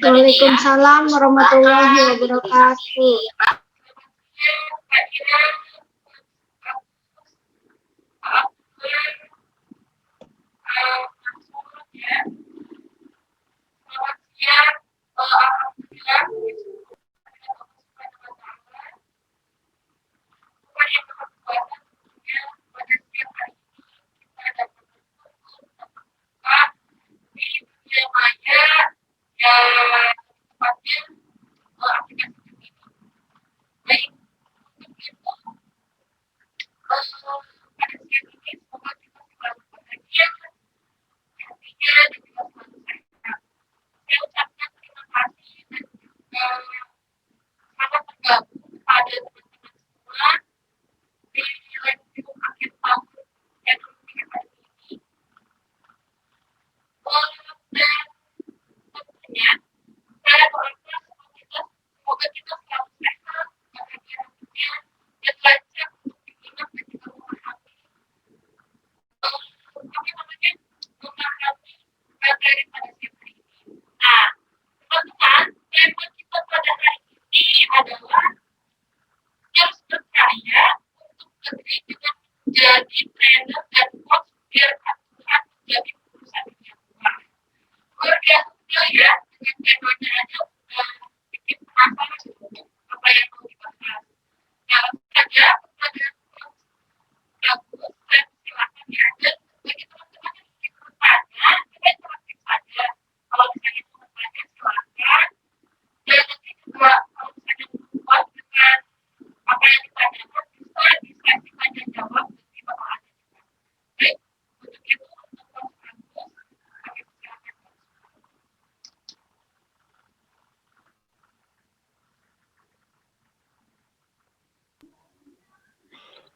Waalaikumsalam warahmatullahi wabarakatuh.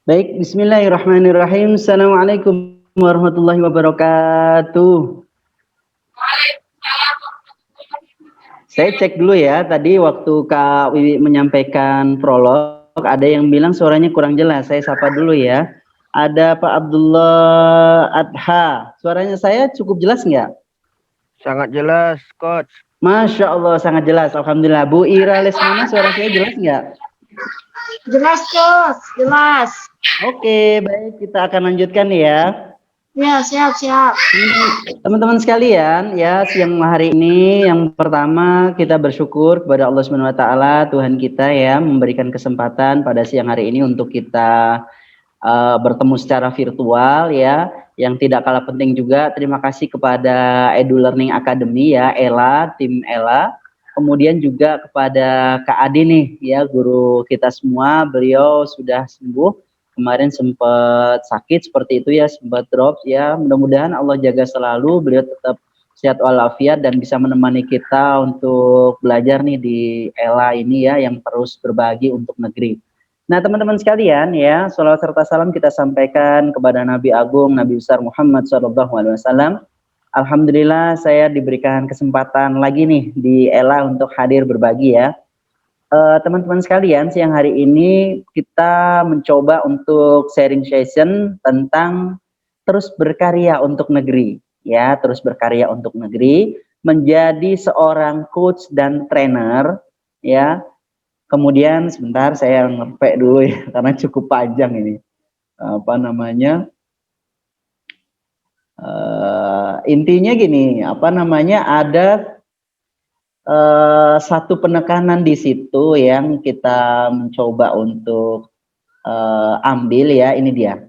Baik, bismillahirrahmanirrahim. Assalamualaikum warahmatullahi wabarakatuh. Saya cek dulu ya, tadi waktu Kak Wiwi menyampaikan prolog, ada yang bilang suaranya kurang jelas. Saya sapa dulu ya. Ada Pak Abdullah Adha. Suaranya saya cukup jelas nggak? Sangat jelas, Coach. Masya Allah, sangat jelas. Alhamdulillah. Bu Ira Lesmana, suara saya jelas nggak? Jelas, Coach. Jelas. Oke, baik. Kita akan lanjutkan ya. Ya, siap. Teman-teman sekalian, ya siang hari ini yang pertama kita bersyukur kepada Allah Subhanahu wa taala, Tuhan kita ya memberikan kesempatan pada siang hari ini untuk kita bertemu secara virtual ya. Yang tidak kalah penting juga terima kasih kepada Edu Learning Academy ya, Ella, tim Ella. Kemudian juga kepada Kak Adi nih ya, guru kita semua, beliau sudah sembuh. Kemarin sempat sakit seperti itu ya, sempat drop ya. Mudah-mudahan Allah jaga selalu, beliau tetap sehat walafiat dan bisa menemani kita untuk belajar nih di Ella ini ya, yang terus berbagi untuk negeri. Nah teman-teman sekalian ya, sholawat serta salam kita sampaikan kepada Nabi Agung, Nabi besar Muhammad SAW. Alhamdulillah saya diberikan kesempatan lagi nih di Ella untuk hadir berbagi ya. Teman-teman sekalian, siang hari ini kita mencoba untuk sharing session tentang terus berkarya untuk negeri, ya, terus berkarya untuk negeri, menjadi seorang coach dan trainer, ya. Kemudian sebentar saya ngepek dulu ya, karena cukup panjang ini. Apa namanya? Intinya gini, apa namanya? Ada satu penekanan di situ yang kita mencoba untuk ambil ya, ini dia.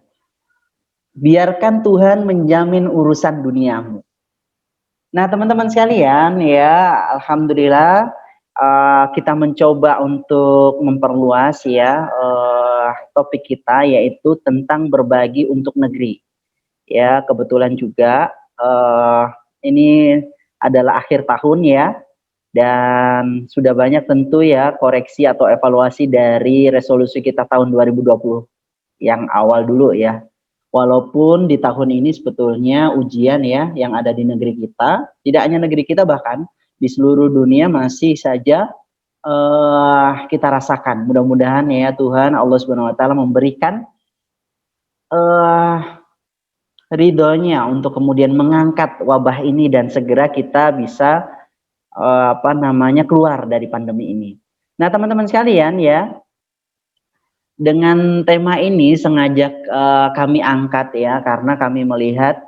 Biarkan Tuhan menjamin urusan duniamu. Nah teman-teman sekalian ya, alhamdulillah kita mencoba untuk memperluas ya topik kita, yaitu tentang berbagi untuk negeri. Ya kebetulan juga ini adalah akhir tahun ya. Dan sudah banyak tentu ya koreksi atau evaluasi dari resolusi kita tahun 2020 yang awal dulu ya. Walaupun di tahun ini sebetulnya ujian ya yang ada di negeri kita, tidak hanya negeri kita, bahkan di seluruh dunia masih saja kita rasakan. Mudah-mudahan ya Tuhan Allah Subhanahu wa taala memberikan ridhonya untuk kemudian mengangkat wabah ini dan segera kita bisa keluar dari pandemi ini. Nah, teman-teman sekalian ya, dengan tema ini sengaja kami angkat ya, karena kami melihat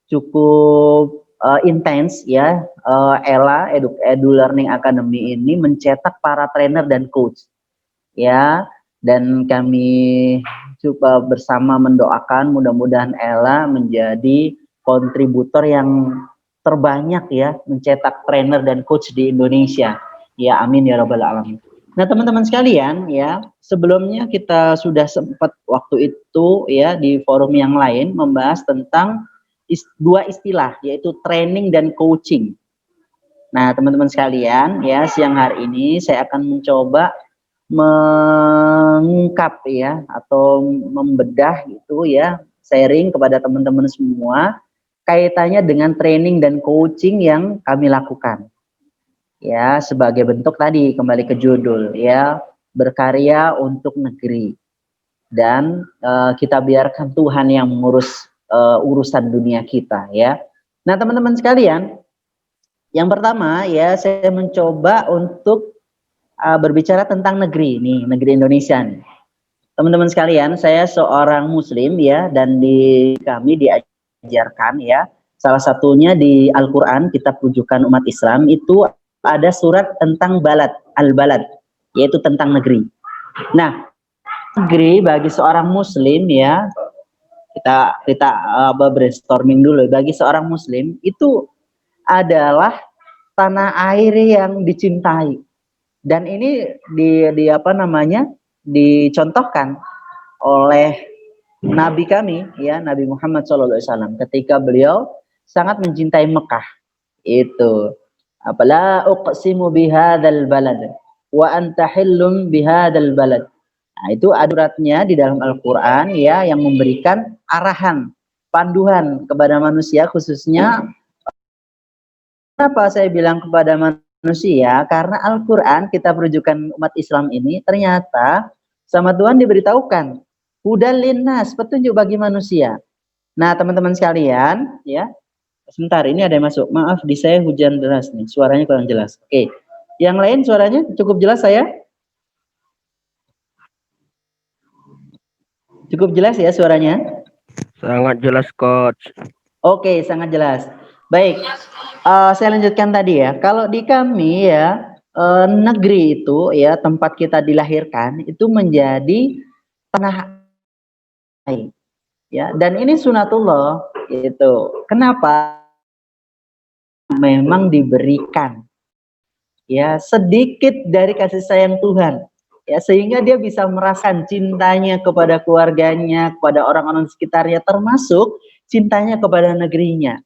cukup intens ya, ELA Edu Learning Academy ini mencetak para trainer dan coach ya, dan kami coba bersama mendoakan mudah-mudahan ELA menjadi kontributor yang terbanyak ya, mencetak trainer dan coach di Indonesia ya, amin ya rabbal alamin. Nah, teman-teman sekalian ya, sebelumnya kita sudah sempat waktu itu ya di forum yang lain membahas tentang dua istilah, yaitu training dan coaching. Nah, teman-teman sekalian ya, siang hari ini saya akan mencoba mengungkap ya, atau membedah gitu ya, sharing kepada teman-teman semua kaitannya dengan training dan coaching yang kami lakukan. Ya, sebagai bentuk tadi kembali ke judul ya, berkarya untuk negeri, dan kita biarkan Tuhan yang mengurus urusan dunia kita ya. Nah, teman-teman sekalian, yang pertama ya, saya mencoba untuk berbicara tentang negeri nih, negeri Indonesia nih. Teman-teman sekalian, saya seorang muslim ya, dan kami diajarkan ya, salah satunya di Al-Qur'an, kitab rujukan umat Islam, itu ada surat tentang balad, al-balad, yaitu tentang negeri. Nah, negeri bagi seorang muslim ya, kita brainstorming dulu. Bagi seorang muslim itu adalah tanah air yang dicintai. Dan ini dicontohkan oleh Nabi kami ya, Nabi Muhammad SAW, ketika beliau sangat mencintai Mekah. Itu apala uqsimu bihadzal balad wa anta hillum bihadzal balad. Nah, itu aturannya di dalam Al-Qur'an ya, yang memberikan arahan, panduan kepada manusia, khususnya kenapa saya bilang kepada manusia, karena Al-Qur'an, kitab rujukan umat Islam ini ternyata sama Tuhan diberitahukan hudal linnas, petunjuk bagi manusia. Nah, teman-teman sekalian ya, sebentar, ini ada yang masuk. Maaf, di saya hujan deras nih, suaranya kurang jelas. Oke. Yang lain suaranya cukup jelas saya? Cukup jelas ya suaranya? Sangat jelas, Coach. Oke, sangat jelas. Baik, saya lanjutkan tadi ya. Kalau di kami ya, negeri itu ya, tempat kita dilahirkan itu menjadi tanah air. Ya, dan ini sunatullah gitu. Kenapa? Memang diberikan ya sedikit dari kasih sayang Tuhan ya, sehingga dia bisa merasakan cintanya kepada keluarganya, kepada orang-orang sekitarnya, termasuk cintanya kepada negerinya.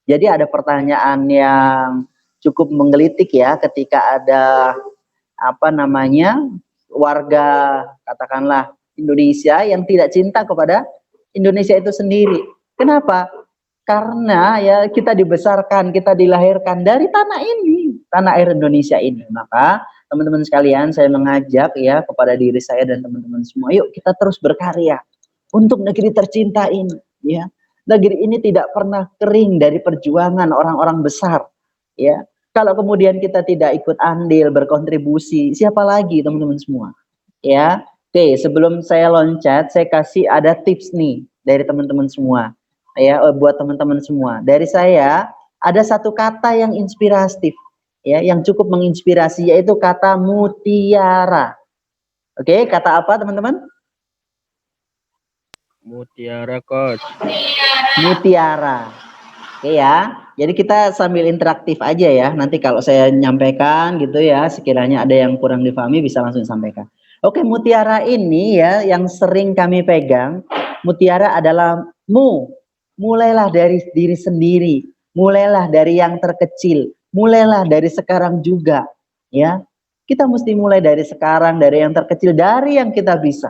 Jadi ada pertanyaan yang cukup menggelitik ya, ketika ada warga katakanlah Indonesia yang tidak cinta kepada Indonesia itu sendiri. Kenapa? Karena ya kita dibesarkan, kita dilahirkan dari tanah ini, tanah air Indonesia ini. Maka teman-teman sekalian, saya mengajak ya kepada diri saya dan teman-teman semua, yuk kita terus berkarya untuk negeri tercinta ini ya. Negeri ini tidak pernah kering dari perjuangan orang-orang besar ya. Kalau kemudian kita tidak ikut andil berkontribusi, siapa lagi teman-teman semua ya. Oke, sebelum saya loncat, saya kasih ada tips nih dari teman-teman semua ya, buat teman-teman semua. Dari saya ada satu kata yang inspiratif ya, yang cukup menginspirasi, yaitu kata mutiara. Oke, kata apa teman-teman? Mutiara, Coach. Mutiara. Oke ya. Jadi kita sambil interaktif aja ya. Nanti kalau saya nyampaikan gitu ya, sekiranya ada yang kurang difahami bisa langsung sampaikan. Oke, mutiara ini ya yang sering kami pegang. Mutiara adalah mulailah dari diri sendiri, mulailah dari yang terkecil, mulailah dari sekarang juga ya. Kita mesti mulai dari sekarang, dari yang terkecil, dari yang kita bisa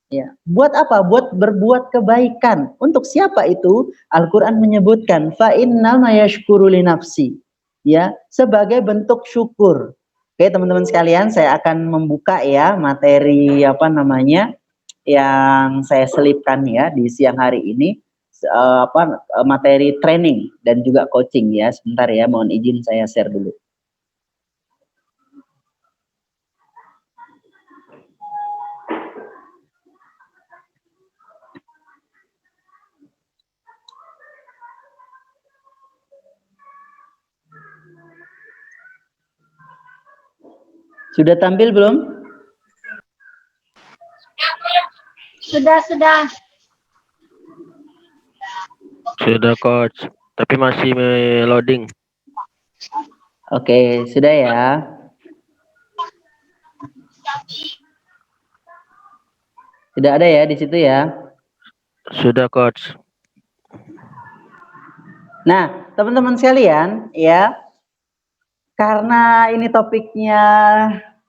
ya. Buat apa? Buat berbuat kebaikan. Untuk siapa itu? Al-Qur'an menyebutkan fa innama yashkuru li nafsi ya, sebagai bentuk syukur. Oke, teman-teman sekalian, saya akan membuka ya materi yang saya selipkan ya di siang hari ini, materi training dan juga coaching ya. Sebentar ya, mohon izin saya share dulu. Sudah tampil belum? Sudah. Sudah coach. Tapi masih loading. Oke, sudah ya. Tidak ada ya di situ ya. Sudah coach. Nah, teman-teman sekalian, ya, karena ini topiknya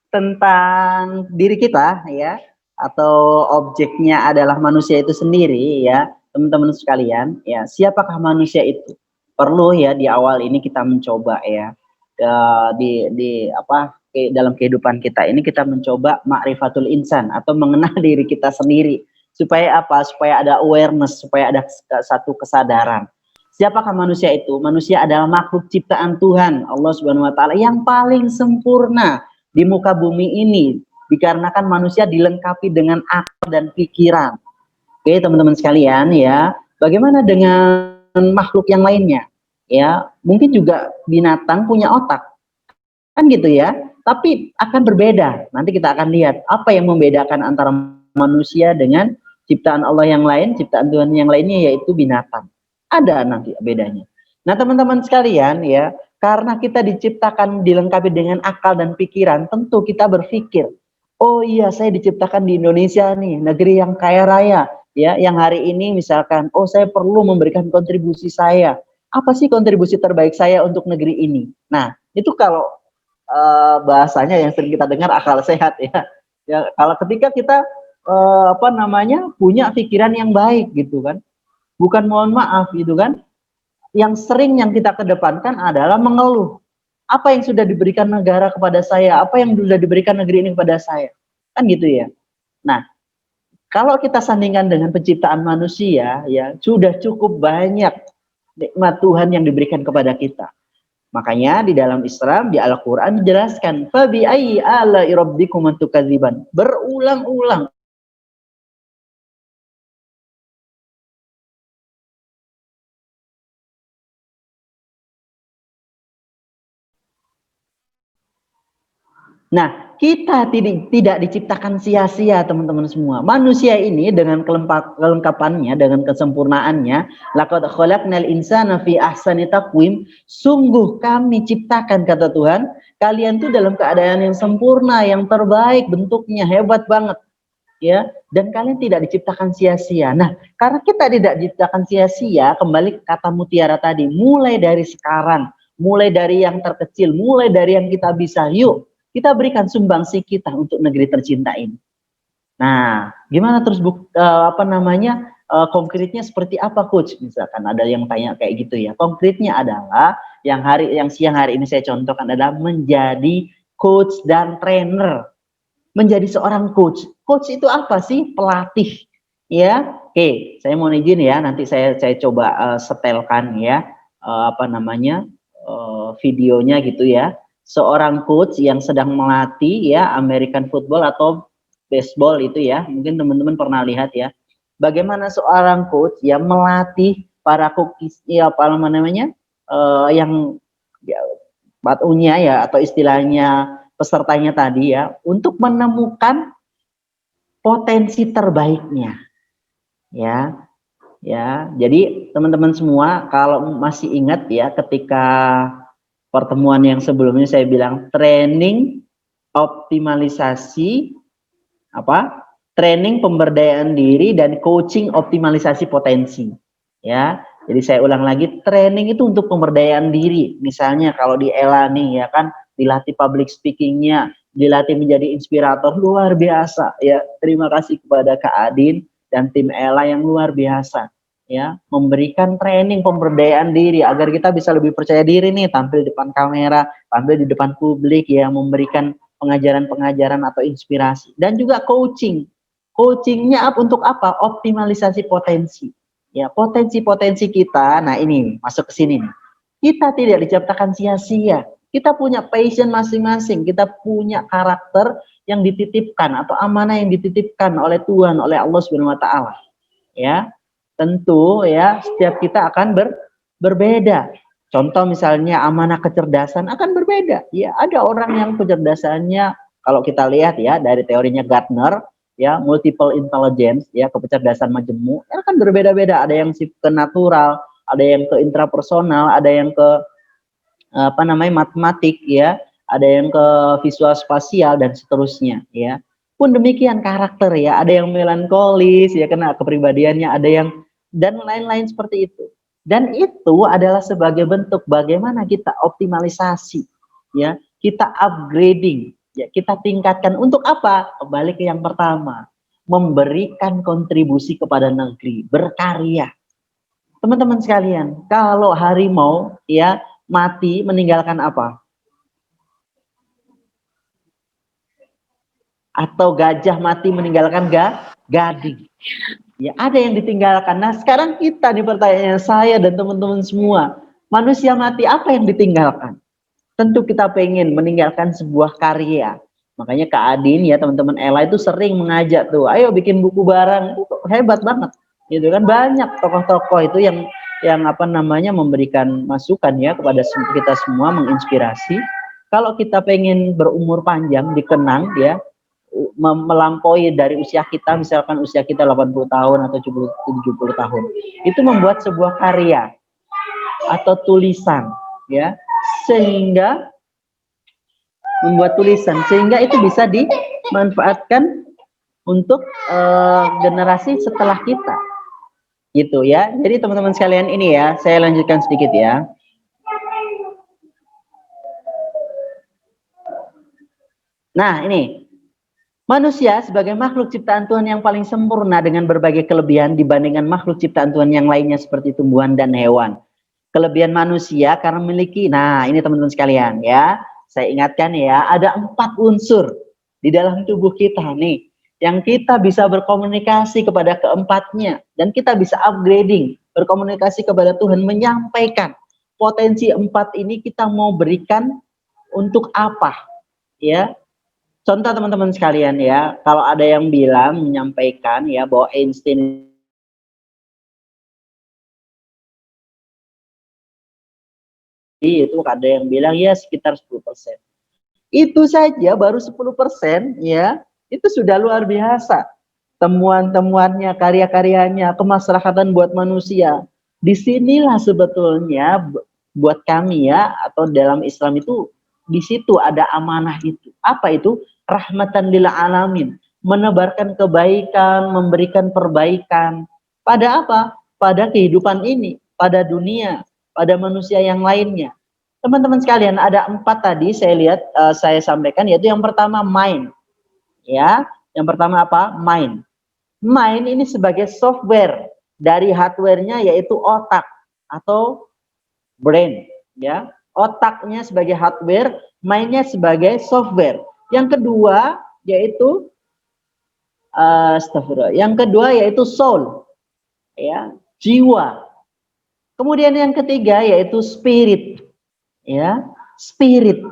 tentang diri kita, ya, atau objeknya adalah manusia itu sendiri, ya, teman-teman sekalian, ya, siapakah manusia itu? Perlu ya di awal ini kita mencoba ya, dalam kehidupan kita ini kita mencoba ma'rifatul insan atau mengenal diri kita sendiri. Supaya apa? Supaya ada awareness, supaya ada satu kesadaran. Siapakah manusia itu? Manusia adalah makhluk ciptaan Tuhan, Allah Subhanahu wa taala yang paling sempurna di muka bumi ini, dikarenakan manusia dilengkapi dengan akal dan pikiran. Oke, teman-teman sekalian ya. Bagaimana dengan makhluk yang lainnya? Ya, mungkin juga binatang punya otak. Kan gitu ya. Tapi akan berbeda. Nanti kita akan lihat apa yang membedakan antara manusia dengan ciptaan Allah yang lain, ciptaan Tuhan yang lainnya, yaitu binatang. Ada nanti bedanya. Nah, teman-teman sekalian ya, karena kita diciptakan dilengkapi dengan akal dan pikiran, tentu kita berpikir, oh iya saya diciptakan di Indonesia nih, negeri yang kaya raya, ya, yang hari ini misalkan, oh saya perlu memberikan kontribusi saya. Apa sih kontribusi terbaik saya untuk negeri ini? Nah, itu kalau bahasanya yang sering kita dengar akal sehat ya. Ya, kalau ketika kita punya pikiran yang baik gitu kan. Bukan mohon maaf gitu kan, yang kita kedepankan adalah mengeluh. Apa yang sudah diberikan negara kepada saya, apa yang sudah diberikan negeri ini kepada saya, kan gitu ya. Nah, kalau kita sandingkan dengan penciptaan manusia, ya sudah cukup banyak nikmat Tuhan yang diberikan kepada kita. Makanya di dalam Islam, di Al-Quran dijelaskan, fabi ayyi ala'i rabbikum tukadziban, berulang-ulang. Nah, kita tidak diciptakan sia-sia, teman-teman semua. Manusia ini dengan kelengkapannya, dengan kesempurnaannya, laqad khalaqnal insana fi ahsani taqwim, sungguh kami ciptakan, kata Tuhan, kalian tuh dalam keadaan yang sempurna, yang terbaik bentuknya, hebat banget. Ya, dan kalian tidak diciptakan sia-sia. Nah, karena kita tidak diciptakan sia-sia, kembali ke kata mutiara tadi, mulai dari sekarang, mulai dari yang terkecil, mulai dari yang kita bisa, yuk kita berikan sumbangsi kita untuk negeri tercinta ini. Nah, gimana terus konkretnya seperti apa, Coach? Misalkan ada yang tanya kayak gitu ya. Konkretnya adalah yang siang hari ini saya contohkan adalah menjadi coach dan trainer. Menjadi seorang coach. Coach itu apa sih? Pelatih. Ya. Oke, saya mau izin ya, nanti saya coba setelkan ya videonya gitu ya. Seorang coach yang sedang melatih ya American football atau baseball itu ya, mungkin teman-teman pernah lihat ya, bagaimana seorang coach yang melatih para coaches ya yang ya, batunya ya atau istilahnya pesertanya tadi ya, untuk menemukan potensi terbaiknya ya. Jadi teman-teman semua kalau masih ingat ya, ketika pertemuan yang sebelumnya saya bilang training optimalisasi training pemberdayaan diri dan coaching optimalisasi potensi ya. Jadi saya ulang lagi, training itu untuk pemberdayaan diri. Misalnya kalau di Ella nih ya kan, dilatih public speakingnya, dilatih menjadi inspirator luar biasa ya. Terima kasih kepada Kak Adin dan tim Ella yang luar biasa ya, memberikan training pemberdayaan diri agar kita bisa lebih percaya diri nih, tampil di depan kamera, tampil di depan publik ya, memberikan pengajaran-pengajaran atau inspirasi, dan juga coachingnya untuk apa? Optimalisasi potensi ya, potensi kita. Nah ini masuk ke sini nih, kita tidak diciptakan sia-sia, kita punya passion masing-masing, kita punya karakter yang dititipkan atau amanah yang dititipkan oleh Tuhan, oleh Allah Subhanahu wa taala ya. Tentu ya setiap kita akan berbeda. Contoh misalnya amanah kecerdasan akan berbeda. Ya, ada orang yang kecerdasannya Kalau kita lihat ya dari teorinya Gartner, ya multiple intelligence, ya kecerdasan majemuk, ya kan berbeda-beda. Ada yang ke natural, ada yang ke intrapersonal, ada yang ke matematik, ya, ada yang ke visual spasial dan seterusnya, ya. Pun demikian karakter, ya, ada yang melankolis, ya, kena kepribadiannya, ada yang dan lain-lain seperti itu. Dan itu adalah sebagai bentuk bagaimana kita optimalisasi, ya, kita upgrading, ya, kita tingkatkan untuk apa? Kembali ke yang pertama, memberikan kontribusi kepada negeri, berkarya. Teman-teman sekalian, kalau harimau, ya, mati meninggalkan apa? Atau gajah mati meninggalkan gading. Ya, ada yang ditinggalkan. Nah, sekarang kita nih pertanyaannya, saya dan teman-teman semua, manusia mati apa yang ditinggalkan? Tentu kita pengen meninggalkan sebuah karya. Makanya Kak Adin, ya, teman-teman Ella itu sering mengajak tuh, ayo bikin buku bareng. Itu hebat banget. Gitu kan, banyak tokoh-tokoh itu yang memberikan masukan, ya, kepada kita semua, menginspirasi. Kalau kita pengen berumur panjang, dikenang, ya, melampaui dari usia kita, misalkan usia kita 80 tahun atau 70 tahun, itu membuat sebuah karya atau tulisan, ya, sehingga membuat tulisan sehingga itu bisa dimanfaatkan untuk generasi setelah kita, gitu ya. Jadi teman-teman sekalian, ini ya, saya lanjutkan sedikit ya. Nah, ini manusia sebagai makhluk ciptaan Tuhan yang paling sempurna dengan berbagai kelebihan dibandingkan makhluk ciptaan Tuhan yang lainnya seperti tumbuhan dan hewan. Kelebihan manusia karena memiliki, nah ini teman-teman sekalian ya, saya ingatkan ya, ada 4 unsur di dalam tubuh kita nih, yang kita bisa berkomunikasi kepada keempatnya, dan kita bisa upgrading, berkomunikasi kepada Tuhan, menyampaikan potensi 4 ini kita mau berikan untuk apa, ya. Contoh teman-teman sekalian ya, kalau ada yang bilang menyampaikan ya bahwa Einstein itu, ada yang bilang ya sekitar 10%. Itu saja baru 10% ya, itu sudah luar biasa. Temuan-temuannya, karya-karyanya, kemaslahatan buat manusia. Disinilah sebetulnya buat kami ya, atau dalam Islam itu, di situ ada amanah itu. Apa itu? Rahmatan lil alamin, menebarkan kebaikan, memberikan perbaikan. Pada apa? Pada kehidupan ini, pada dunia, pada manusia yang lainnya. Teman-teman sekalian, ada 4 tadi saya lihat, saya sampaikan, yaitu yang pertama mind. Ya, yang pertama apa? Mind. Mind ini sebagai software dari hardware-nya, yaitu otak atau brain, ya. Otaknya sebagai hardware, mind-nya sebagai software. Yang kedua yaitu Yang kedua yaitu soul, ya, jiwa. Kemudian yang ketiga yaitu spirit, ya, spirit,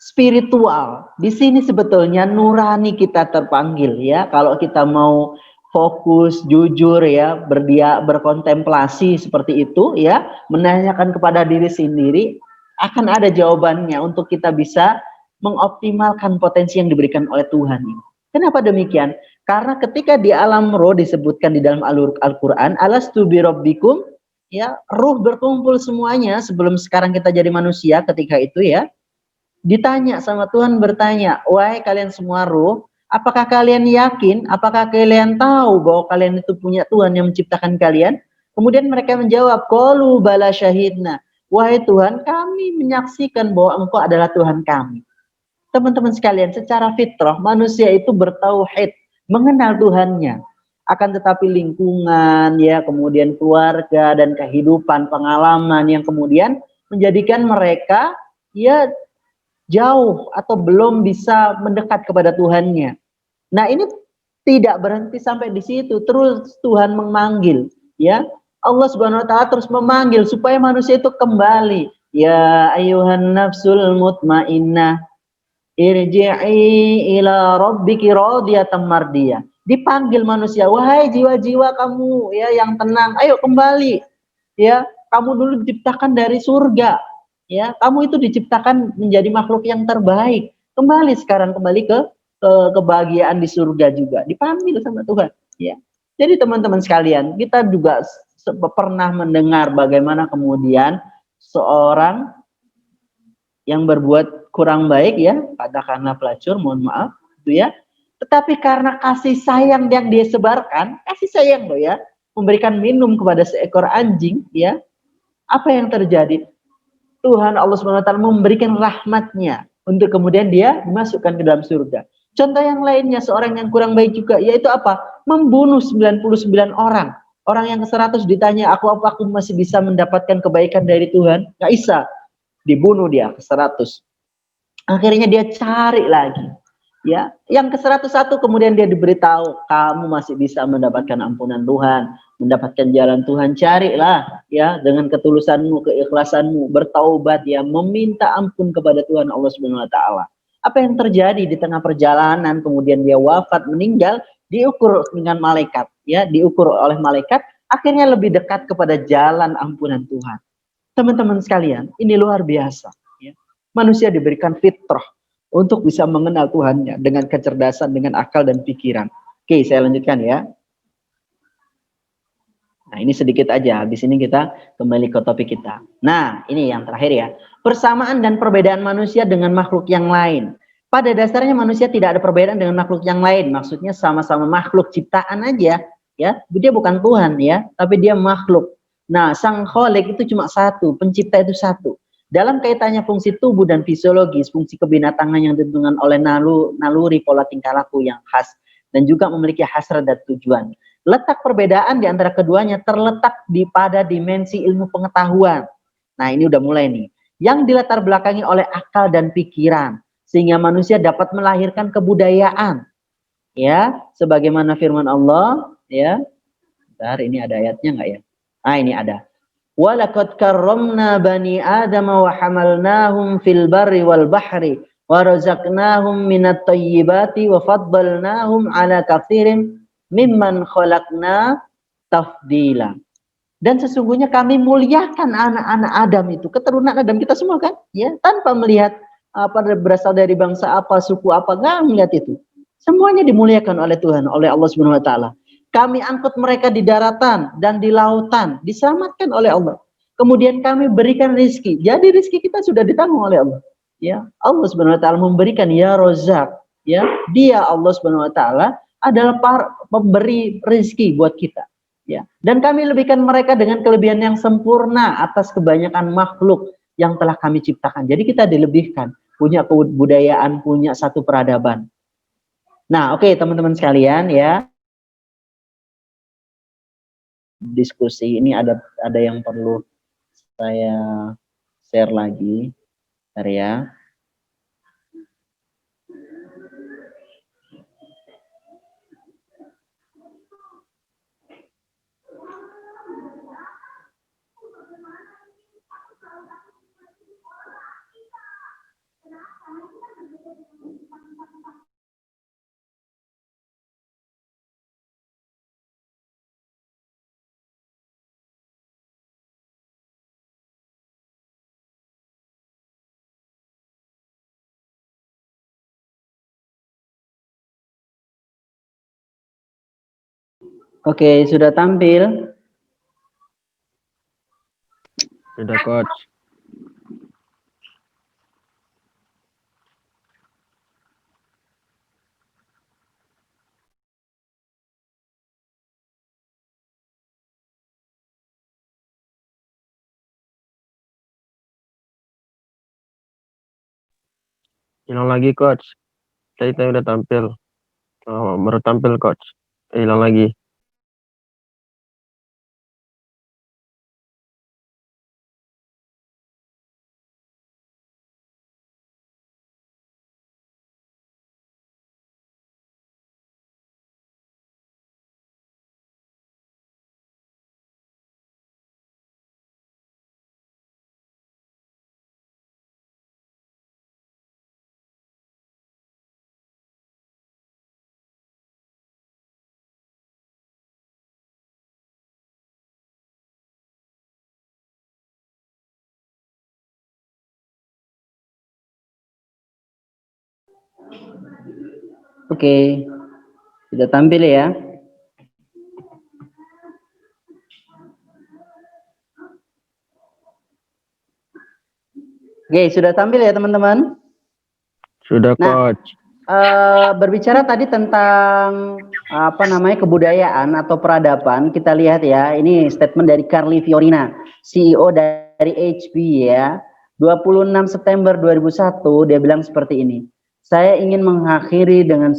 spiritual. Di sini sebetulnya nurani kita terpanggil, ya. Kalau kita mau fokus, jujur, ya, berkontemplasi seperti itu, ya, menanyakan kepada diri sendiri, akan ada jawabannya untuk kita bisa mengoptimalkan potensi yang diberikan oleh Tuhan. Kenapa demikian? Karena ketika di alam roh disebutkan di dalam Al-Quran, alastu birabbikum, ya, ruh berkumpul semuanya sebelum sekarang kita jadi manusia. Ketika itu ya, ditanya sama Tuhan, bertanya, wahai kalian semua ruh, apakah kalian yakin, apakah kalian tahu bahwa kalian itu punya Tuhan yang menciptakan kalian? Kemudian mereka menjawab, qalu bala syahidna, wahai Tuhan, kami menyaksikan bahwa Engkau adalah Tuhan kami. Teman-teman sekalian, secara fitrah manusia itu bertauhid, mengenal Tuhannya. Akan tetapi lingkungan, ya, kemudian keluarga dan kehidupan, pengalaman yang kemudian menjadikan mereka ya jauh atau belum bisa mendekat kepada Tuhannya. Nah, ini tidak berhenti sampai di situ, terus Tuhan memanggil, ya. Allah Subhanahu wa taala terus memanggil supaya manusia itu kembali. Ya ayyuhan nafsul mutmainnah, irji'i ila rabbiki radiyatan mardiyah. Dipanggil manusia, wahai jiwa-jiwa kamu ya yang tenang, ayo kembali. Ya, kamu dulu diciptakan dari surga. Ya, kamu itu diciptakan menjadi makhluk yang terbaik. Kembali sekarang, kembali ke kebahagiaan di surga juga dipanggil sama Tuhan, ya. Jadi teman-teman sekalian, kita juga pernah mendengar bagaimana kemudian seorang yang berbuat kurang baik, ya, katakanlah pelacur, mohon maaf, gitu ya. Tetapi karena kasih sayang yang dia sebarkan, kasih sayang loh ya, memberikan minum kepada seekor anjing, ya, apa yang terjadi? Tuhan Allah SWT memberikan rahmatnya untuk kemudian dia dimasukkan ke dalam surga. Contoh yang lainnya, seorang yang kurang baik juga, yaitu apa? Membunuh 99 orang. Orang yang ke-100 ditanya, apa aku masih bisa mendapatkan kebaikan dari Tuhan? Nggak bisa. Dibunuh dia ke-100. Akhirnya dia cari lagi. Ya, yang ke-101 kemudian dia diberitahu, kamu masih bisa mendapatkan ampunan Tuhan, mendapatkan jalan Tuhan, carilah ya dengan ketulusanmu, keikhlasanmu, bertaubat ya, meminta ampun kepada Tuhan Allah Subhanahu wa taala. Apa yang terjadi di tengah perjalanan kemudian dia wafat, meninggal, diukur dengan malaikat, ya, diukur oleh malaikat, akhirnya lebih dekat kepada jalan ampunan Tuhan. Teman-teman sekalian, ini luar biasa, ya. Manusia diberikan fitrah untuk bisa mengenal Tuhannya dengan kecerdasan, dengan akal dan pikiran. Oke, saya lanjutkan ya. Nah, ini sedikit aja. Habis ini kita kembali ke topik kita. Nah, ini yang terakhir ya. Persamaan dan perbedaan manusia dengan makhluk yang lain. Pada dasarnya manusia tidak ada perbedaan dengan makhluk yang lain. Maksudnya sama-sama makhluk ciptaan aja, ya. Dia bukan Tuhan ya, tapi dia makhluk. Nah, sang Khalik itu cuma satu, pencipta itu satu. Dalam kaitannya fungsi tubuh dan fisiologis, fungsi kebinatangan yang ditentukan oleh naluri pola tingkah laku yang khas dan juga memiliki hasrat dan tujuan. Letak perbedaan di antara keduanya terletak pada dimensi ilmu pengetahuan. Nah, ini udah mulai nih. Yang dilatar belakangi oleh akal dan pikiran sehingga manusia dapat melahirkan kebudayaan. Ya, sebagaimana firman Allah, ya. Bentar, ini ada ayatnya enggak ya? Ah, ini ada. Walaqad karramna bani Adam wa hamalnahum fil barri wal bahri wa razaqnahum minat thayyibati wa faddalnahum ala katsirin mimman khalaqna tafdila. Dan sesungguhnya kami muliakan anak-anak Adam itu, keturunan Adam kita semua kan, ya, tanpa melihat apa berasal dari bangsa apa, suku apa, enggak melihat itu. Semuanya dimuliakan oleh Tuhan, oleh Allah Subhanahu wa taala. Kami angkut mereka di daratan dan di lautan, diselamatkan oleh Allah. Kemudian kami berikan rizki. Jadi rizki kita sudah ditanggung oleh Allah. Ya, Allah Subhanahu wa taala memberikan ya Rozak. Ya, Dia Allah Subhanahu wa taala adalah pemberi rizki buat kita. Ya, dan kami lebihkan mereka dengan kelebihan yang sempurna atas kebanyakan makhluk yang telah kami ciptakan. Jadi kita dilebihkan, punya kebudayaan, punya satu peradaban. Nah, oke, teman-teman sekalian ya. Diskusi ini ada yang perlu saya share lagi, bentar ya. Oke, sudah tampil? Sudah, Coach. Hilang lagi, Coach. Tadi udah tampil. Oh, baru tampil, Coach. Hilang lagi. Oke, sudah tampil ya. Oke, sudah tampil ya teman-teman? Sudah, Nah, Coach. berbicara tadi tentang kebudayaan atau peradaban, kita lihat ya, ini statement dari Carly Fiorina, CEO dari HP ya. 26 September 2001 dia bilang seperti ini. Saya ingin mengakhiri dengan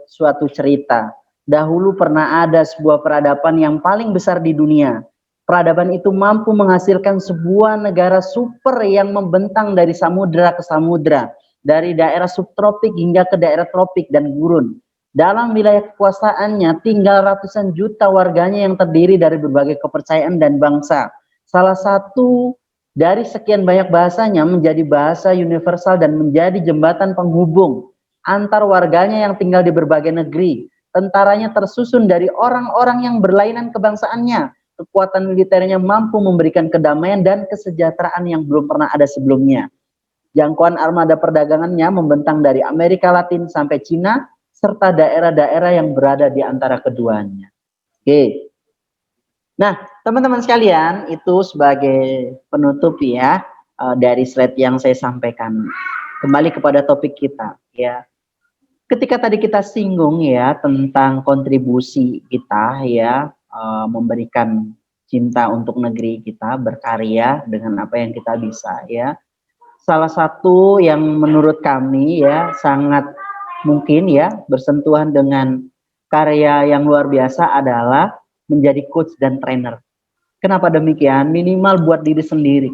suatu cerita. Dahulu pernah ada sebuah peradaban yang paling besar di dunia. Peradaban itu mampu menghasilkan sebuah negara super yang membentang dari samudra ke samudra, dari daerah subtropik hingga ke daerah tropik dan gurun. Dalam wilayah kekuasaannya tinggal ratusan juta warganya yang terdiri dari berbagai kepercayaan dan bangsa. Salah satu dari sekian banyak bahasanya menjadi bahasa universal dan menjadi jembatan penghubung antar warganya yang tinggal di berbagai negeri. Tentaranya tersusun dari orang-orang yang berlainan kebangsaannya. Kekuatan militernya mampu memberikan kedamaian dan kesejahteraan yang belum pernah ada sebelumnya. Jangkauan armada perdagangannya membentang dari Amerika Latin sampai Cina, serta daerah-daerah yang berada di antara keduanya. Oke. Nah, teman-teman sekalian, itu sebagai penutup ya dari slide yang saya sampaikan. Kembali kepada topik kita ya. Ketika tadi kita singgung ya tentang kontribusi kita ya, memberikan cinta untuk negeri kita, berkarya dengan apa yang kita bisa ya. Salah satu yang menurut kami ya sangat mungkin ya bersentuhan dengan karya yang luar biasa adalah menjadi coach dan trainer. Kenapa demikian? Minimal buat diri sendiri.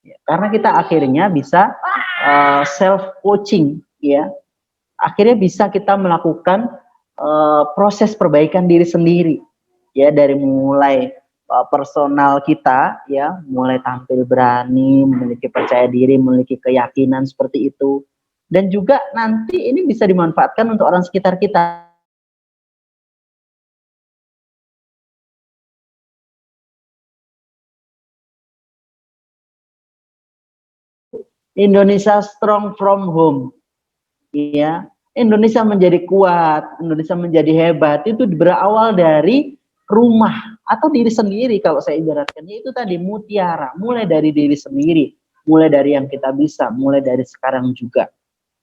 Ya, karena kita akhirnya bisa self coaching ya. Akhirnya bisa kita melakukan proses perbaikan diri sendiri ya, dari mulai personal kita ya, mulai tampil berani, memiliki percaya diri, memiliki keyakinan seperti itu, dan juga nanti ini bisa dimanfaatkan untuk orang sekitar kita. Indonesia strong from home ya. Indonesia menjadi kuat, Indonesia menjadi hebat itu berawal dari rumah atau diri sendiri. Kalau saya ibaratkan itu tadi mutiara, mulai dari diri sendiri, mulai dari yang kita bisa, mulai dari sekarang juga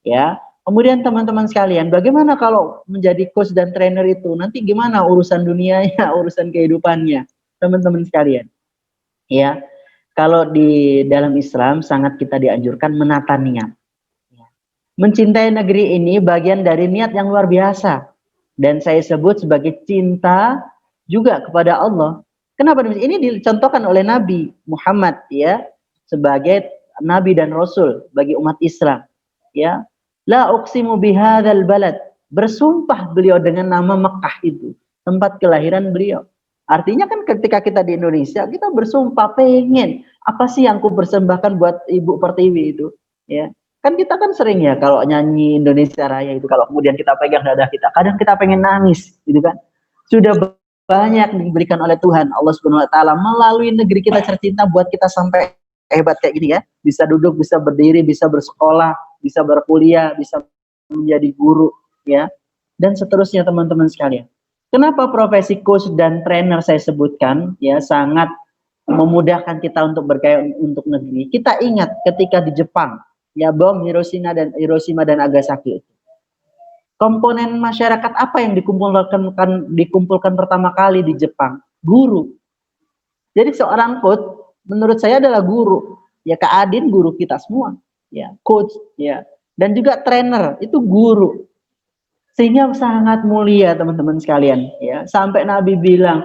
ya. Kemudian teman-teman sekalian, bagaimana kalau menjadi coach dan trainer itu nanti gimana urusan dunianya, urusan kehidupannya teman-teman sekalian ya. Kalau di dalam Islam sangat kita dianjurkan menata niat. Mencintai negeri ini bagian dari niat yang luar biasa. Dan saya sebut sebagai cinta juga kepada Allah. Kenapa demikian? Ini dicontohkan oleh Nabi Muhammad ya, sebagai nabi dan rasul bagi umat Islam. Ya. La uqsimu bihadzal balad. Bersumpah beliau dengan nama Mekah itu, tempat kelahiran beliau. Artinya kan ketika kita di Indonesia, kita bersumpah pengen apa sih yang ku persembahkan buat Ibu Pertiwi itu, ya. Kan kita kan sering ya kalau nyanyi Indonesia Raya itu, kalau kemudian kita pegang dada kita, kadang kita pengen nangis gitu kan. Sudah banyak diberikan oleh Tuhan Allah Subhanahu wa taala melalui negeri kita tercinta buat kita sampai hebat kayak gini ya. Bisa duduk, bisa berdiri, bisa bersekolah, bisa berkuliah, bisa menjadi guru ya. Dan seterusnya teman-teman sekalian. Kenapa profesi coach dan trainer saya sebutkan ya sangat memudahkan kita untuk berkarya untuk negeri. Kita ingat ketika di Jepang ya, bom Hiroshima dan Nagasaki. Komponen masyarakat apa yang dikumpulkan pertama kali di Jepang? Guru. Jadi seorang coach menurut saya adalah guru. Ya, Kak Adin guru kita semua. Ya, coach ya. Dan juga trainer itu guru. Sehingga sangat mulia teman-teman sekalian ya. Sampai Nabi bilang,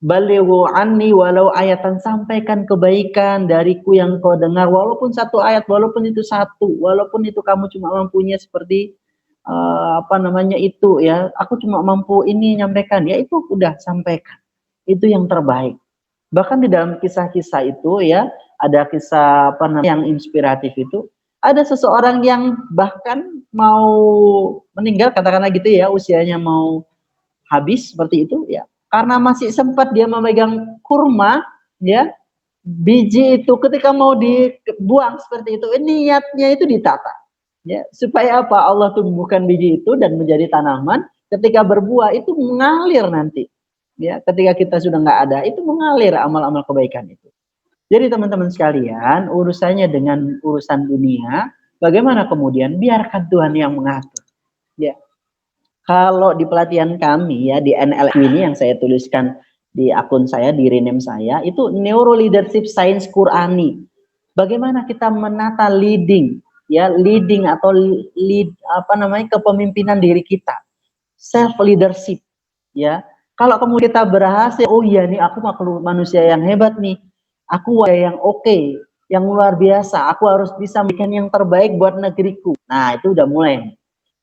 balighu anni walau ayatan, sampaikan kebaikan dariku yang kau dengar walaupun satu ayat, walaupun itu satu, walaupun itu kamu cuma mampunya seperti itu ya, aku cuma mampu ini nyampaikan, ya itu udah sampaikan, itu yang terbaik. Bahkan di dalam kisah-kisah itu ya, ada kisah yang inspiratif itu, ada seseorang yang bahkan mau meninggal, katakanlah gitu ya, usianya mau habis seperti itu ya, karena masih sempat dia memegang kurma ya, biji itu ketika mau dibuang seperti itu, niatnya itu ditata. Ya, supaya apa? Allah tumbuhkan biji itu dan menjadi tanaman, ketika berbuah itu mengalir nanti. Ya, ketika kita sudah nggak ada, itu mengalir amal-amal kebaikan itu. Jadi teman-teman sekalian, urusannya dengan urusan dunia, bagaimana kemudian biarkan Tuhan yang mengatur. Ya, kalau di pelatihan kami ya di NLQ ini yang saya tuliskan di akun saya, di rename saya, itu Neuro Leadership Science Qurani. Bagaimana kita menata leading, ya leading atau lead kepemimpinan diri kita, self leadership, ya. Kalau kemudian kita berhasil, oh iya nih aku makhluk manusia yang hebat nih, aku yang oke, yang luar biasa, aku harus bisa bikin yang terbaik buat negeriku. Nah itu udah mulai.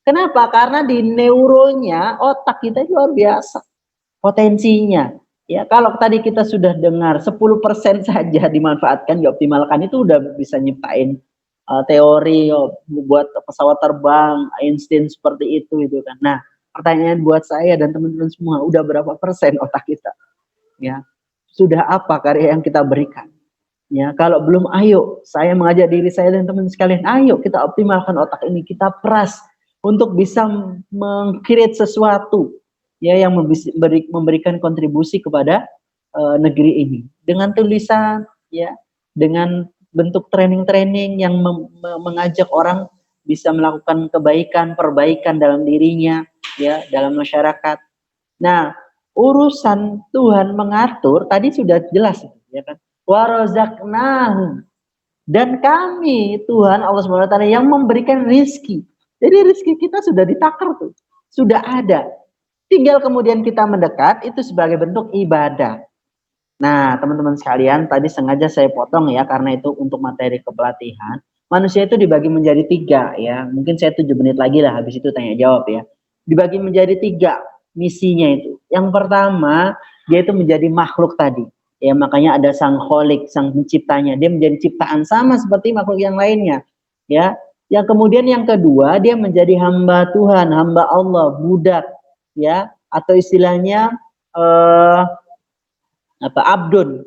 Kenapa? Karena di neuronya otak kita itu luar biasa potensinya. Ya, kalau tadi kita sudah dengar 10% saja dimanfaatkan, dioptimalkan, itu udah bisa nyiptain teori buat pesawat terbang, Einstein seperti itu kan. Nah, pertanyaan buat saya dan teman-teman semua, udah berapa persen otak kita? Ya, sudah apa karya yang kita berikan? Ya, kalau belum, ayo, saya mengajak diri saya dan teman sekalian, ayo kita optimalkan otak ini, kita peras untuk bisa meng-create sesuatu ya yang memberikan kontribusi kepada negeri ini dengan tulisan, ya, dengan bentuk training-training yang mengajak orang bisa melakukan kebaikan, perbaikan dalam dirinya, ya, dalam masyarakat. Nah, urusan Tuhan mengatur tadi sudah jelas, ya kan? Warazaqnahum, dan kami Tuhan Allah SWT yang memberikan rizki. Jadi rizki kita sudah ditakar tuh, sudah ada. Tinggal kemudian kita mendekat, itu sebagai bentuk ibadah. Nah, teman-teman sekalian, tadi sengaja saya potong ya, karena itu untuk materi kepelatihan. Manusia itu dibagi menjadi 3 ya. Mungkin saya 7 menit lagi lah, habis itu tanya jawab ya. Dibagi menjadi 3 misinya itu. Yang pertama, dia itu menjadi makhluk tadi. Ya, makanya ada sang kholik, sang penciptanya. Dia menjadi ciptaan sama seperti makhluk yang lainnya. Ya. Yang kemudian yang kedua, dia menjadi hamba Tuhan, hamba Allah, budak, ya, atau istilahnya abdun,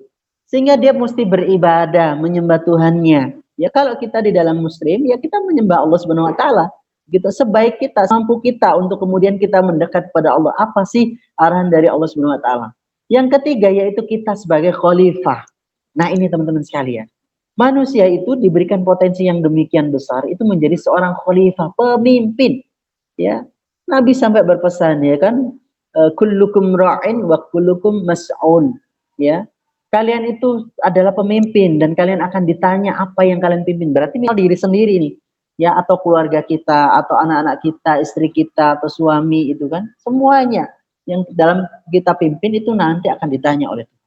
sehingga dia mesti beribadah, menyembah Tuhannya. Ya, kalau kita di dalam muslim, ya kita menyembah Allah Subhanahu wa taala. Gitu, sebaik kita, mampu kita untuk kemudian kita mendekat pada Allah. Apa sih arahan dari Allah Subhanahu wa taala? Yang ketiga yaitu kita sebagai khalifah. Nah, ini teman-teman sekalian. Manusia itu diberikan potensi yang demikian besar, itu menjadi seorang khalifah, pemimpin. Ya. Nabi sampai berpesan, ya kan, kullukum ra'in wa kullukum mas'un. Ya, kalian itu adalah pemimpin dan kalian akan ditanya apa yang kalian pimpin. Berarti misal diri sendiri nih, ya, atau keluarga kita, atau anak-anak kita, istri kita, atau suami, itu kan, semuanya yang dalam kita pimpin itu nanti akan ditanya oleh Tuhan.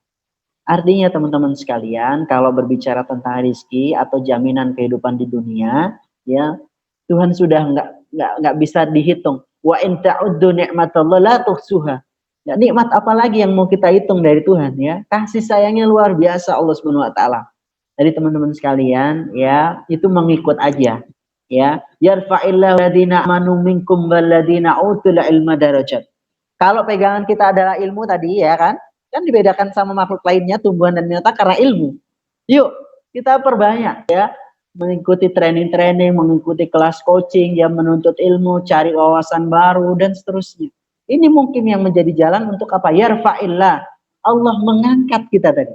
Artinya teman-teman sekalian, kalau berbicara tentang rezeki atau jaminan kehidupan di dunia, ya, Tuhan sudah nggak bisa dihitung. Wa in ta'uddu ni'matallahi la tuhsuha. Ya, nikmat apa lagi yang mau kita hitung dari Tuhan, ya? Kasih sayangnya luar biasa Allah Subhanahu wa taala. Jadi teman-teman sekalian, ya, itu mengikut aja, ya. Yarfa'illahu alladziina amanu minkum walladziina utul ilma darajat. Kalau pegangan kita adalah ilmu tadi, ya kan? Kan dibedakan sama makhluk lainnya, tumbuhan dan binatang karena ilmu. Yuk, kita perbanyak, ya. Mengikuti training-training, mengikuti kelas coaching, ya, menuntut ilmu, cari wawasan baru dan seterusnya. Ini mungkin yang menjadi jalan untuk apa? Yarfa'illah. Allah mengangkat kita tadi.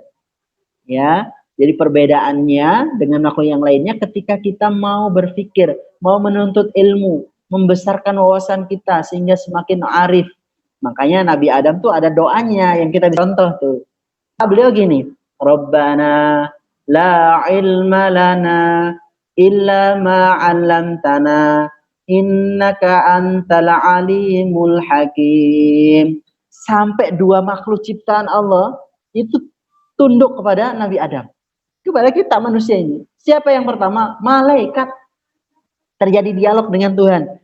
Ya, jadi perbedaannya dengan makhluk yang lainnya ketika kita mau berpikir, mau menuntut ilmu, membesarkan wawasan kita sehingga semakin arif. Makanya Nabi Adam tuh ada doanya yang kita contoh tuh. Beliau gini, Rabbana la ilma lana illa ma 'allamtana innaka antal alimul hakim. Sampai 2 makhluk ciptaan Allah itu tunduk kepada Nabi Adam, kepada kita manusia ini. Siapa yang pertama? Malaikat. Terjadi dialog dengan Tuhan.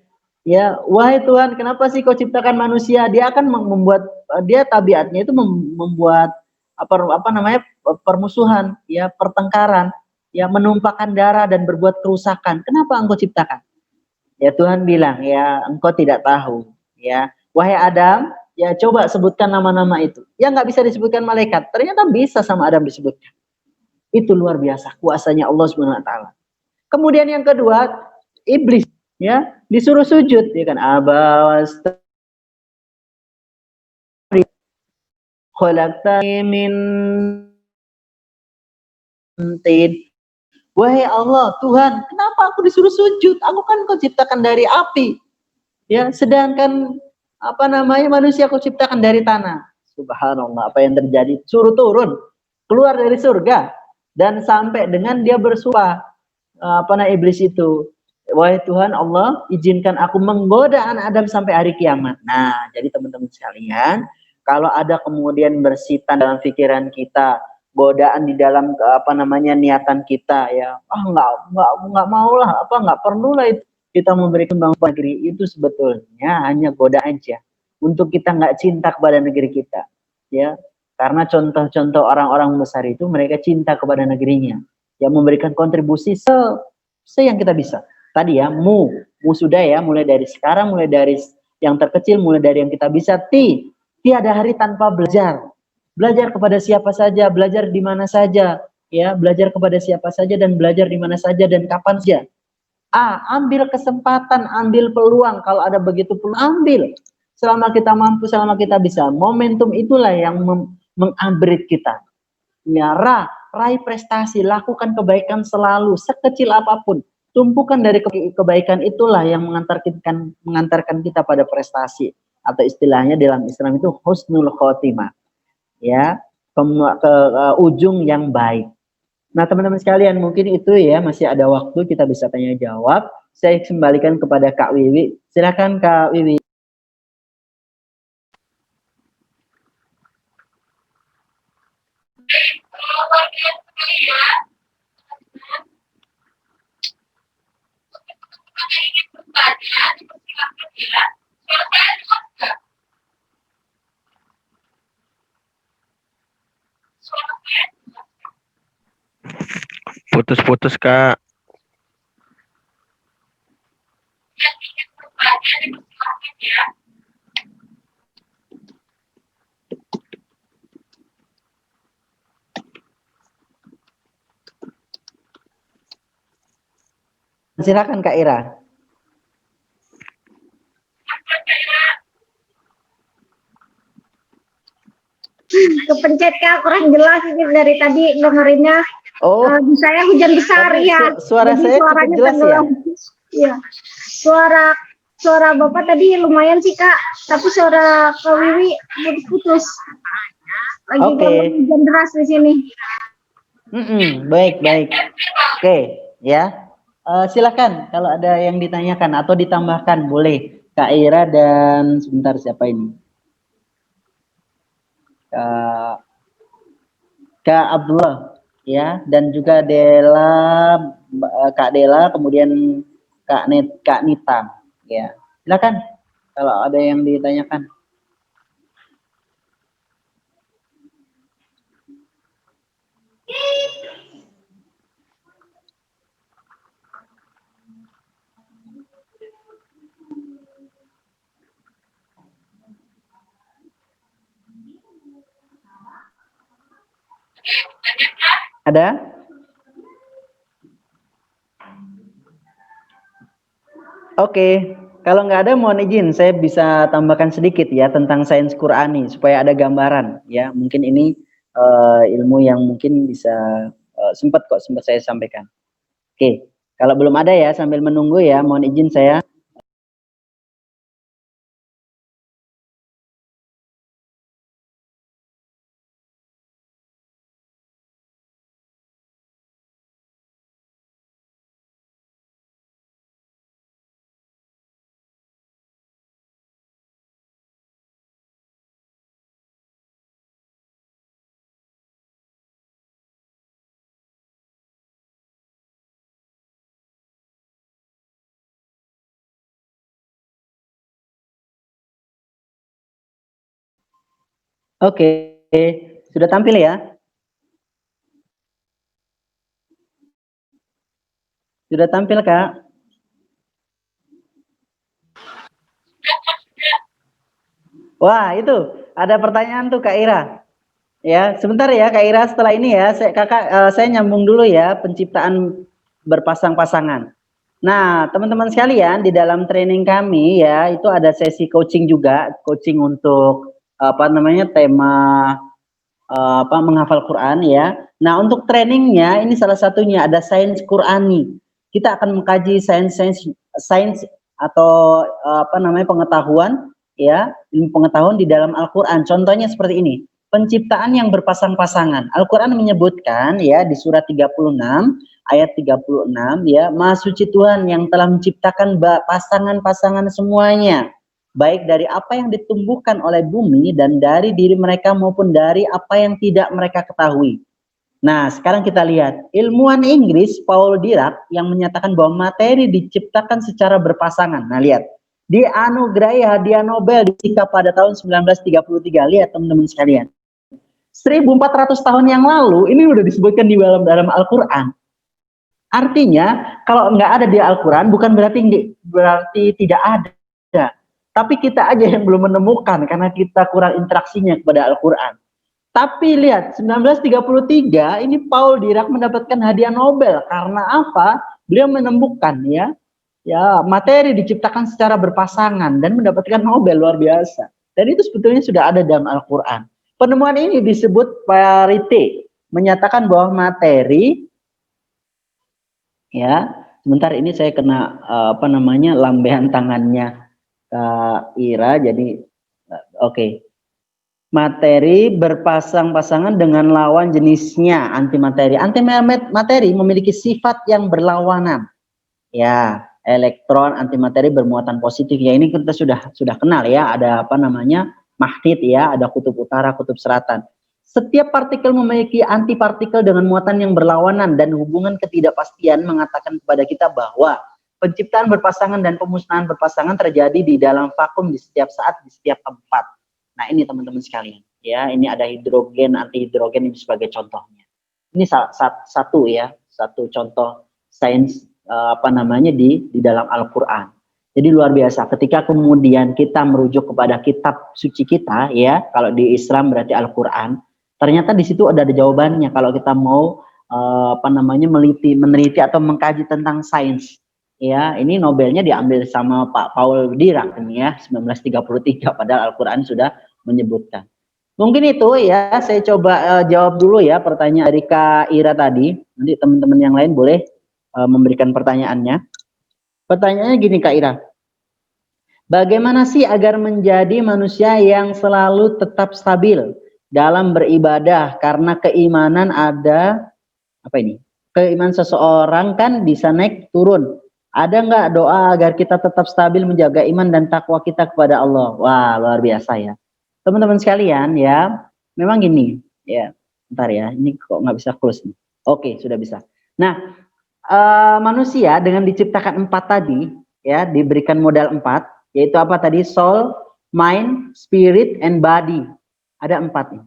Ya, wahai Tuhan, kenapa sih kau ciptakan manusia? Dia akan membuat, dia tabiatnya itu membuat permusuhan, ya, pertengkaran, ya, menumpahkan darah dan berbuat kerusakan. Kenapa engkau ciptakan? Ya, Tuhan bilang, ya, engkau tidak tahu, ya. Wahai Adam, ya, coba sebutkan nama-nama itu. Ya, nggak bisa disebutkan malaikat. Ternyata bisa sama Adam disebutkan. Itu luar biasa kuasanya Allah Subhanahu wa taala. Kemudian yang kedua, iblis. Ya, disuruh sujud, ya kan? Abawas khalaqtani min tin. Wahai Allah, Tuhan, kenapa aku disuruh sujud? Aku kan kau ciptakan dari api. Ya, sedangkan apa namanya manusia aku ciptakan dari tanah. Subhanallah, apa yang terjadi? Suruh turun, keluar dari surga dan sampai dengan dia bersumpah apa namanya iblis itu. Wahai Tuhan Allah, izinkan aku menggoda anak Adam sampai hari kiamat. Nah, jadi teman-teman sekalian, kalau ada kemudian bersitan dalam pikiran kita, godaan di dalam apa namanya niatan kita ya, nggak mau lah, apa nggak perlu lah itu kita memberikan bangun negeri itu sebetulnya hanya goda aja untuk kita nggak cinta kepada negeri kita, ya. Karena contoh-contoh orang-orang besar itu mereka cinta kepada negerinya, yang memberikan kontribusi yang kita bisa. Tadi ya, mu sudah ya, mulai dari sekarang, mulai dari yang terkecil, mulai dari yang kita bisa. Tiada hari tanpa belajar. Belajar kepada siapa saja, belajar di mana saja, ya, belajar kepada siapa saja dan belajar di mana saja dan kapan saja. Ambil kesempatan, ambil peluang. Kalau ada begitu peluang, ambil. Selama kita mampu, selama kita bisa. Momentum itulah yang mengupgrade kita. Ya, raih prestasi, lakukan kebaikan selalu, sekecil apapun. Tumpukan dari kebaikan itulah yang mengantarkan kita pada prestasi, atau istilahnya dalam Islam itu husnul khotimah, ya, ke ujung yang baik. Nah, teman-teman sekalian, mungkin itu ya, masih ada waktu kita bisa tanya jawab. Saya kembalikan kepada Kak Wiwi. Silakan Kak Wiwi. Putus-putus, Kak. Silakan Kak Ira. Kepencet Kak, kurang jelas ini dari tadi dengerinnya. Oh, Di saya hujan besar ya. Suara Jadi saya cukup suaranya jelas ya? tenggelam. Iya. Suara Bapak tadi lumayan sih Kak, tapi suara Kak Wiwi putus-putus. Lagi hujan deras di sini. Baik. Oke, ya. Silakan kalau ada yang ditanyakan atau ditambahkan boleh. Kak Ira dan sebentar siapa ini? Kak Abdullah, ya, dan juga Kak Dela, kemudian Kak Nita, ya. Silakan kalau ada yang ditanyakan. Ada? Oke, kalau nggak ada mohon izin saya bisa tambahkan sedikit ya tentang sains Qur'ani supaya ada gambaran ya. Mungkin ini ilmu yang mungkin bisa sempat saya sampaikan. Oke, kalau belum ada ya sambil menunggu ya mohon izin saya. Oke, sudah tampil ya? Sudah tampil Kak? Wah, itu ada pertanyaan tuh Kak Ira. Ya, sebentar ya Kak Ira, setelah ini ya, saya nyambung dulu ya penciptaan berpasang-pasangan. Nah, teman-teman sekalian, di dalam training kami ya, itu ada sesi coaching juga, coaching untuk apa namanya tema menghafal Quran ya. Nah, untuk trainingnya ini salah satunya ada sains Qurani. Kita akan mengkaji sains atau pengetahuan ya, ilmu pengetahuan di dalam Al-Qur'an. Contohnya seperti ini. Penciptaan yang berpasang-pasangan. Al-Qur'an menyebutkan ya di surat 36 ayat 36 ya, Maha Suci Tuhan yang telah menciptakan pasangan-pasangan semuanya, baik dari apa yang ditumbuhkan oleh bumi dan dari diri mereka maupun dari apa yang tidak mereka ketahui. Nah, sekarang kita lihat ilmuwan Inggris Paul Dirac yang menyatakan bahwa materi diciptakan secara berpasangan. Nah, lihat. Dianugerahi hadiah Nobel ketika pada tahun 1933. Lihat teman-teman sekalian. 1400 tahun yang lalu ini udah disebutkan di dalam Al-Qur'an. Artinya, kalau nggak ada di Al-Quran, bukan berarti tidak ada. Tapi kita aja yang belum menemukan, karena kita kurang interaksinya kepada Al-Quran. Tapi lihat, 1933, ini Paul Dirac mendapatkan hadiah Nobel. Karena apa? Beliau menemukan ya materi diciptakan secara berpasangan, dan mendapatkan Nobel, luar biasa. Dan itu sebetulnya sudah ada dalam Al-Quran. Penemuan ini disebut parité, menyatakan bahwa materi ya, sebentar ini saya kena lambean tangannya Ira, jadi oke. Materi berpasang-pasangan dengan lawan jenisnya, antimateri. Antimateri memiliki sifat yang berlawanan. Ya, elektron antimateri bermuatan positif. Ya, ini kita sudah kenal ya, ada magnet ya, ada kutub utara, kutub selatan. Setiap partikel memiliki antipartikel dengan muatan yang berlawanan, dan hubungan ketidakpastian mengatakan kepada kita bahwa penciptaan berpasangan dan pemusnahan berpasangan terjadi di dalam vakum di setiap saat, di setiap tempat. Nah, ini teman-teman sekalian, ya, ini ada hidrogen, antihidrogen ini sebagai contohnya. Ini satu contoh sains di dalam Al-Qur'an. Jadi luar biasa ketika kemudian kita merujuk kepada kitab suci kita ya, kalau di Islam berarti Al-Qur'an. Ternyata di situ ada jawabannya kalau kita mau meneliti atau mengkaji tentang sains. Ya, ini Nobelnya diambil sama Pak Paul Dirac ini ya, 1933, padahal Al-Qur'an sudah menyebutkan. Mungkin itu ya, saya coba jawab dulu ya pertanyaan dari Kak Ira tadi. Nanti teman-teman yang lain boleh memberikan pertanyaannya. Pertanyaannya gini Kak Ira. Bagaimana sih agar menjadi manusia yang selalu tetap stabil dalam beribadah, karena keimanan keimanan seseorang kan bisa naik turun. Ada nggak doa agar kita tetap stabil menjaga iman dan takwa kita kepada Allah? Wah, luar biasa ya. Teman-teman sekalian ya, memang gini ya. Bentar ya, ini kok nggak bisa close nih. Oke, sudah bisa. Nah, manusia dengan diciptakan 4 tadi ya, diberikan modal 4, yaitu apa tadi? Soul, mind, spirit, and body. Ada 4 nih.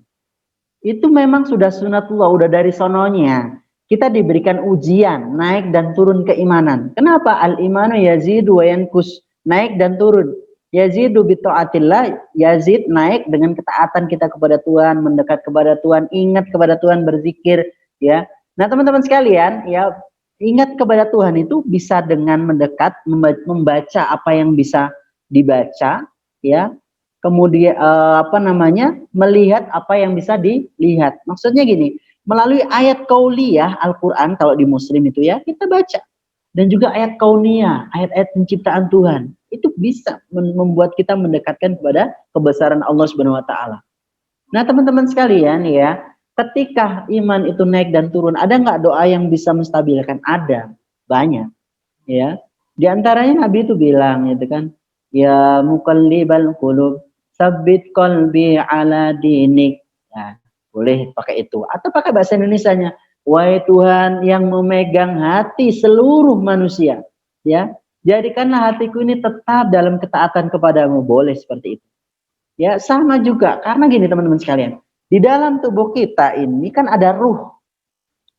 Itu memang sudah sunatullah, udah dari sononya. Kita diberikan ujian, naik dan turun keimanan. Kenapa? Al-imanu yazidu wa yankus, naik dan turun. Yazidu bi taatillah, yazid naik dengan ketaatan kita kepada Tuhan, mendekat kepada Tuhan, ingat kepada Tuhan, berzikir ya. Nah, teman-teman sekalian, ya, ingat kepada Tuhan itu bisa dengan mendekat, membaca apa yang bisa dibaca ya. Kemudian melihat apa yang bisa dilihat. Maksudnya gini, melalui ayat qauliyah Al-Qur'an kalau di Muslim itu ya, kita baca. Dan juga ayat kauniyah, ayat-ayat penciptaan Tuhan. Itu bisa membuat kita mendekatkan kepada kebesaran Allah Subhanahu wa taala. Nah, teman-teman sekalian ya, ketika iman itu naik dan turun, ada nggak doa yang bisa menstabilkan? Ada, banyak. Ya. Di antaranya Nabi itu bilang gitu kan, ya muqallibal qulub, tsabbit qalbi ala dinik. Nah, boleh pakai itu atau pakai bahasa Indonesianya, wahai Tuhan yang memegang hati seluruh manusia, ya, jadikanlah hatiku ini tetap dalam ketaatan kepadamu. Boleh seperti itu. Ya, sama juga karena gini teman-teman sekalian, di dalam tubuh kita ini kan ada ruh.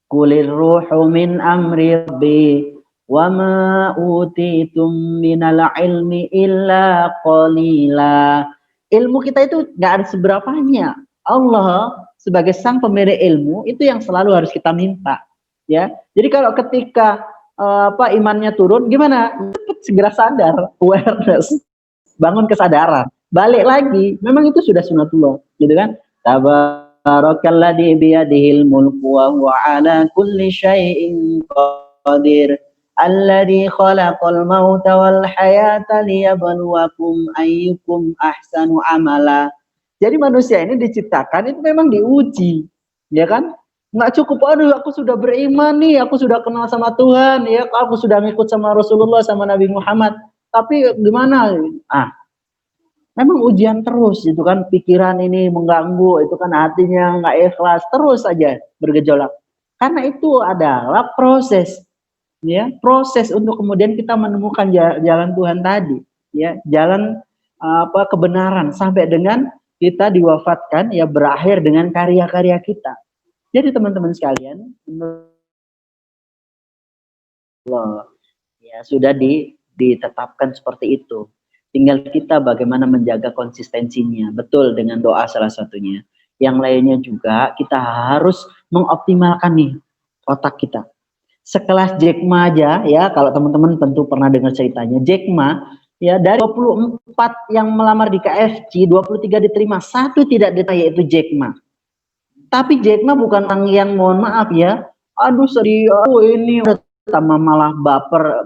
Qulir ruhu min amri rabbi wa ma utitum minal ilmi illa qalila. Ilmu kita itu nggak ada seberapanya. Allah sebagai sang pemberi ilmu itu yang selalu harus kita minta, ya. Jadi kalau ketika imannya turun, gimana? Segera sadar, awareness, bangun kesadaran, balik lagi. Memang itu sudah sunatullah, gitu kan? Tabarakalladzi biyadihil mulku wa huwa ala kulli syai'in qadir. Alladzi khalaqal mauta wal hayata liyabluwakum ayyukum ahsanu amala. Jadi manusia ini diciptakan itu memang diuji, ya kan? Nggak cukup, aduh aku sudah beriman nih, aku sudah kenal sama Tuhan, ya aku sudah ngikut sama Rasulullah, sama Nabi Muhammad. Tapi gimana? Memang ujian terus, itu kan pikiran ini mengganggu, itu kan hatinya nggak ikhlas, terus saja bergejolak. Karena itu adalah proses, ya proses untuk kemudian kita menemukan jalan Tuhan tadi, ya jalan kebenaran sampai dengan kita diwafatkan, ya berakhir dengan karya-karya kita. Jadi teman-teman sekalian, ya sudah ditetapkan seperti itu. Tinggal kita bagaimana menjaga konsistensinya. Betul, dengan doa salah satunya. Yang lainnya juga kita harus mengoptimalkan nih otak kita. Sekelas Jack Ma aja, ya kalau teman-teman tentu pernah dengar ceritanya. Jack Ma, ya dari 24 yang melamar di KFC, 23 diterima, 1 tidak diterima, yaitu Jack Ma. Tapi Jack Ma bukan orang yang, mohon maaf ya, aduh sedih, ini sama malah baper,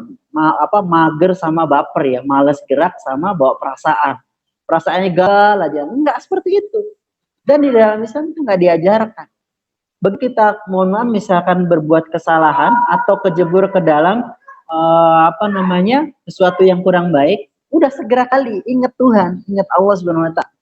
mager sama baper ya, malas gerak sama bawa perasaan. Perasaannya gagal aja, enggak seperti itu. Dan di dalam Islam itu enggak diajarkan. Begitu kita, mohon maaf, misalkan berbuat kesalahan atau kejebur ke dalam sesuatu yang kurang baik, udah segera kali ingat Tuhan, ingat Allah Subhanahu wa Ta'ala.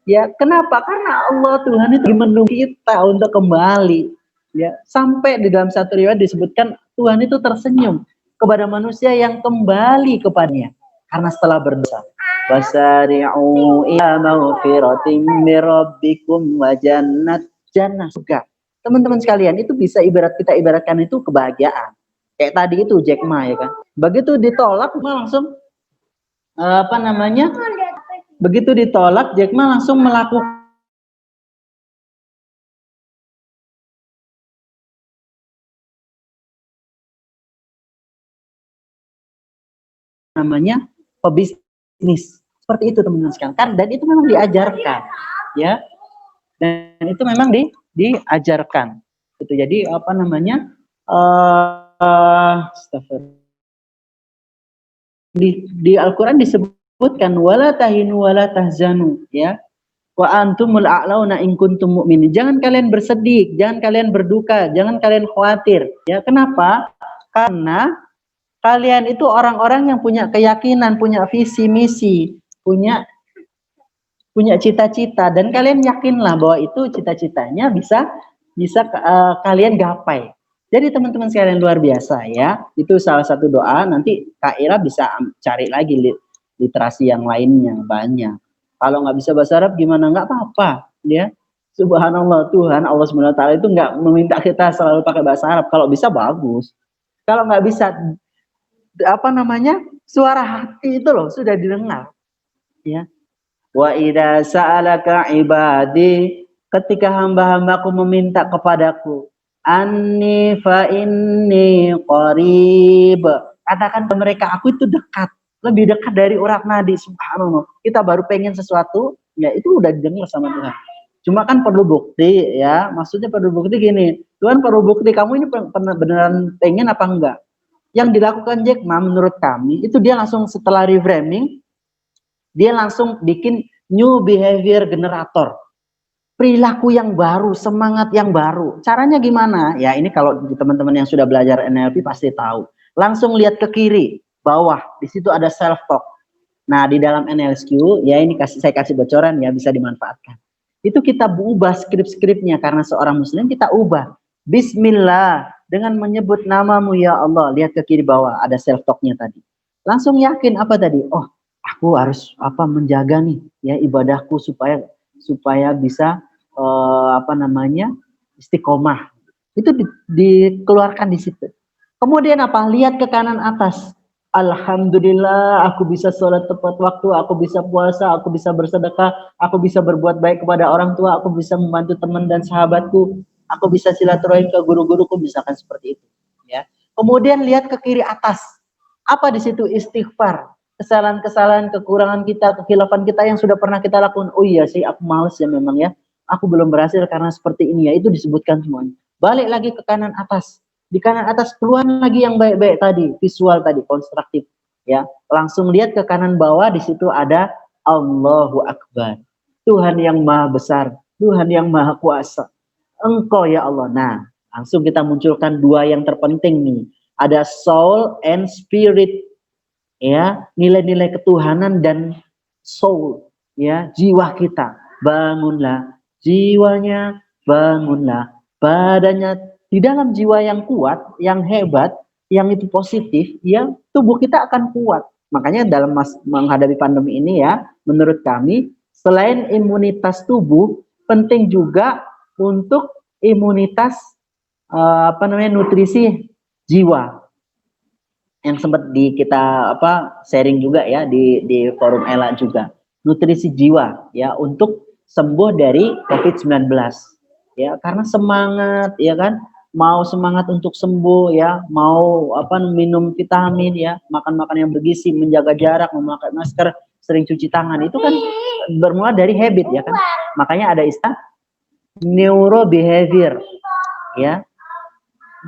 Ya, kenapa? Karena Allah Tuhan itu menunggu kita untuk kembali. Ya, sampai di dalam satu riwayat disebutkan Tuhan itu tersenyum kepada manusia yang kembali kepadanya karena setelah berdosa. Wasari'u ila maghfiratin mir rabbikum wa jannah surga. Teman-teman sekalian, itu bisa kita ibaratkan itu kebahagiaan. Kayak tadi itu Jack Ma, ya kan. Begitu ditolak langsung begitu ditolak, Jack Ma langsung melakukan pebisnis. Seperti itu teman-teman sekalian. Dan itu memang diajarkan, ya. Dan itu memang diajarkan. Itu jadi di Al-Qur'an disebutkan wala tahinu wala tahzanu, ya. Wa antumul a'launa in kuntum mu'minin. Jangan kalian bersedih, jangan kalian berduka, jangan kalian khawatir. Ya, kenapa? Karena kalian itu orang-orang yang punya keyakinan, punya visi misi, punya cita-cita, dan kalian yakinlah bahwa itu cita-citanya bisa kalian gapai. Jadi teman-teman sekalian luar biasa, ya. Itu salah satu doa. Nanti Kak Ira bisa cari lagi literasi yang lainnya, banyak. Kalau nggak bisa bahasa Arab gimana? Nggak apa-apa, ya. Subhanallah, Tuhan Allah Subhanahu wa Ta'ala itu nggak meminta kita selalu pakai bahasa Arab. Kalau bisa bagus. Kalau nggak bisa, suara hati itu loh sudah didengar, ya. Wa idza sa'alaka ibadi, ketika hamba-hambaku meminta kepadaku, anni fa inni qarib, katakan ke mereka aku itu dekat, lebih dekat dari urat nadi. Subhanallah, kita baru pengen sesuatu, ya itu udah didengar sama Tuhan. Cuma kan perlu bukti, ya. Maksudnya perlu bukti gini, Tuhan perlu bukti kamu ini beneran pengen apa enggak. Yang dilakukan Jack Ma menurut kami itu dia langsung setelah reframing, dia langsung bikin new behavior generator, perilaku yang baru, semangat yang baru. Caranya gimana? Ya ini kalau teman-teman yang sudah belajar NLP pasti tahu. Langsung lihat ke kiri, bawah, di situ ada self talk. Nah di dalam NLSQ, ya ini saya kasih bocoran ya, bisa dimanfaatkan. Itu kita ubah skrip-skripnya, karena seorang muslim kita ubah. Bismillah, dengan menyebut namamu ya Allah. Lihat ke kiri bawah, ada self talknya tadi. Langsung yakin apa tadi? Oh, aku harus menjaga nih ya ibadahku supaya bisa istiqomah. Itu dikeluarkan di situ. Kemudian apa? Lihat ke kanan atas. Alhamdulillah, aku bisa sholat tepat waktu, aku bisa puasa, aku bisa bersedekah, aku bisa berbuat baik kepada orang tua, aku bisa membantu teman dan sahabatku, aku bisa silaturahim ke guru-guruku, misalkan seperti itu. Ya, Kemudian lihat ke kiri atas. Apa di situ? Istighfar. Kesalahan-kesalahan, kekurangan kita, kekhilafan kita yang sudah pernah kita lakukan. Oh iya sih, aku males ya memang ya. Aku belum berhasil karena seperti ini ya. Itu disebutkan semuanya. Balik lagi ke kanan atas. Di kanan atas keluar lagi yang baik-baik tadi, visual tadi, konstruktif. Ya, langsung lihat ke kanan bawah, di situ ada Allahu Akbar. Tuhan yang maha besar, Tuhan yang maha kuasa. Engkau ya Allah. Nah, langsung kita munculkan dua yang terpenting nih. Ada soul and spirit. Ya, nilai-nilai ketuhanan dan soul, ya, jiwa kita. Bangunlah jiwanya, bangunlah badannya. Di dalam jiwa yang kuat, yang hebat, yang itu positif, ya, tubuh kita akan kuat. Makanya dalam menghadapi pandemi ini ya, menurut kami selain imunitas tubuh, penting juga untuk imunitas nutrisi jiwa, yang sempat kita sharing juga ya di forum Ela juga, nutrisi jiwa ya, untuk sembuh dari COVID-19 ya, karena semangat ya kan, mau semangat untuk sembuh ya, mau minum vitamin ya, makan yang bergizi, menjaga jarak, memakai masker, sering cuci tangan, itu kan bermula dari habit ya kan. Makanya ada istilah neuro behavior ya,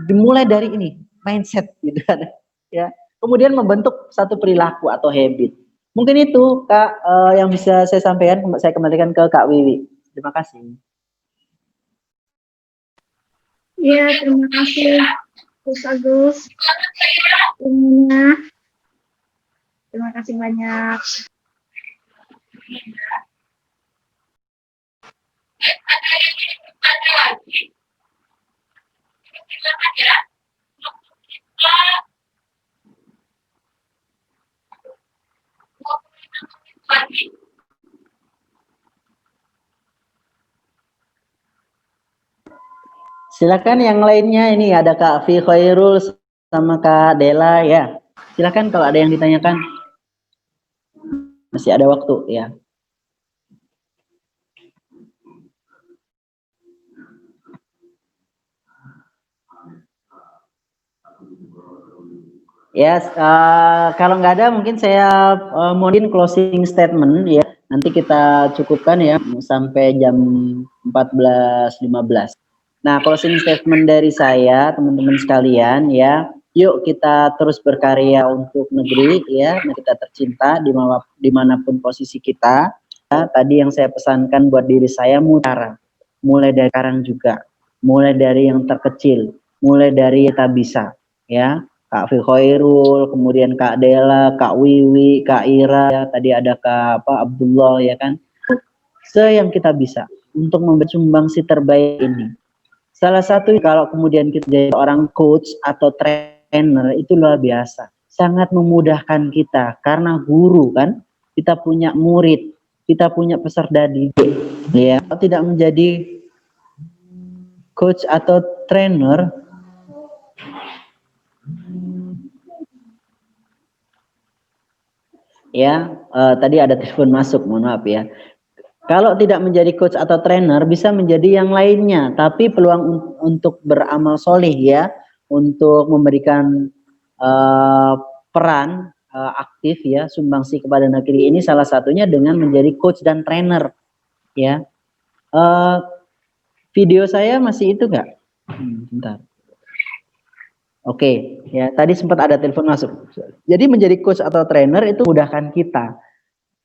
dimulai dari ini mindset gitu kan ya, kemudian membentuk satu perilaku atau habit. Mungkin itu Kak yang bisa saya sampaikan. Saya kembalikan ke Kak Wiwi. Terima kasih. Ya, terima kasih Gus Agus. Terima kasih banyak. Silakan yang lainnya, ini ada Kak Fi Khairul sama Kak Dela ya. Silakan kalau ada yang ditanyakan. Masih ada waktu ya. Yes, kalau nggak ada mungkin saya mungkin closing statement ya. Nanti kita cukupkan ya sampai jam 14.15. Nah, closing statement dari saya, teman-teman sekalian ya, yuk kita terus berkarya untuk negeri ya, kita tercinta dimanapun posisi kita. Ya, tadi yang saya pesankan buat diri saya, mulai dari sekarang juga, mulai dari yang terkecil, mulai dari kita bisa ya. Kak Fi Khairul, kemudian Kak Dela, Kak Wiwi, Kak Ira, ya, tadi ada Kak Abdullah ya kan. Yang kita bisa untuk memberi sumbangsi terbaik ini. Salah satu kalau kemudian kita jadi orang coach atau trainer itu luar biasa. Sangat memudahkan kita karena guru kan, kita punya murid, kita punya peserta didik. Ya, kalau tidak menjadi coach atau trainer, ya, tadi ada telepon masuk, mohon maaf ya. Kalau tidak menjadi coach atau trainer, bisa menjadi yang lainnya. Tapi peluang untuk beramal soleh ya, untuk memberikan peran aktif ya, sumbangsi kepada negeri ini salah satunya dengan menjadi coach dan trainer ya. Video saya masih itu nggak? Bentar. Oke, ya tadi sempat ada telepon masuk. Jadi menjadi coach atau trainer itu mudahkan kita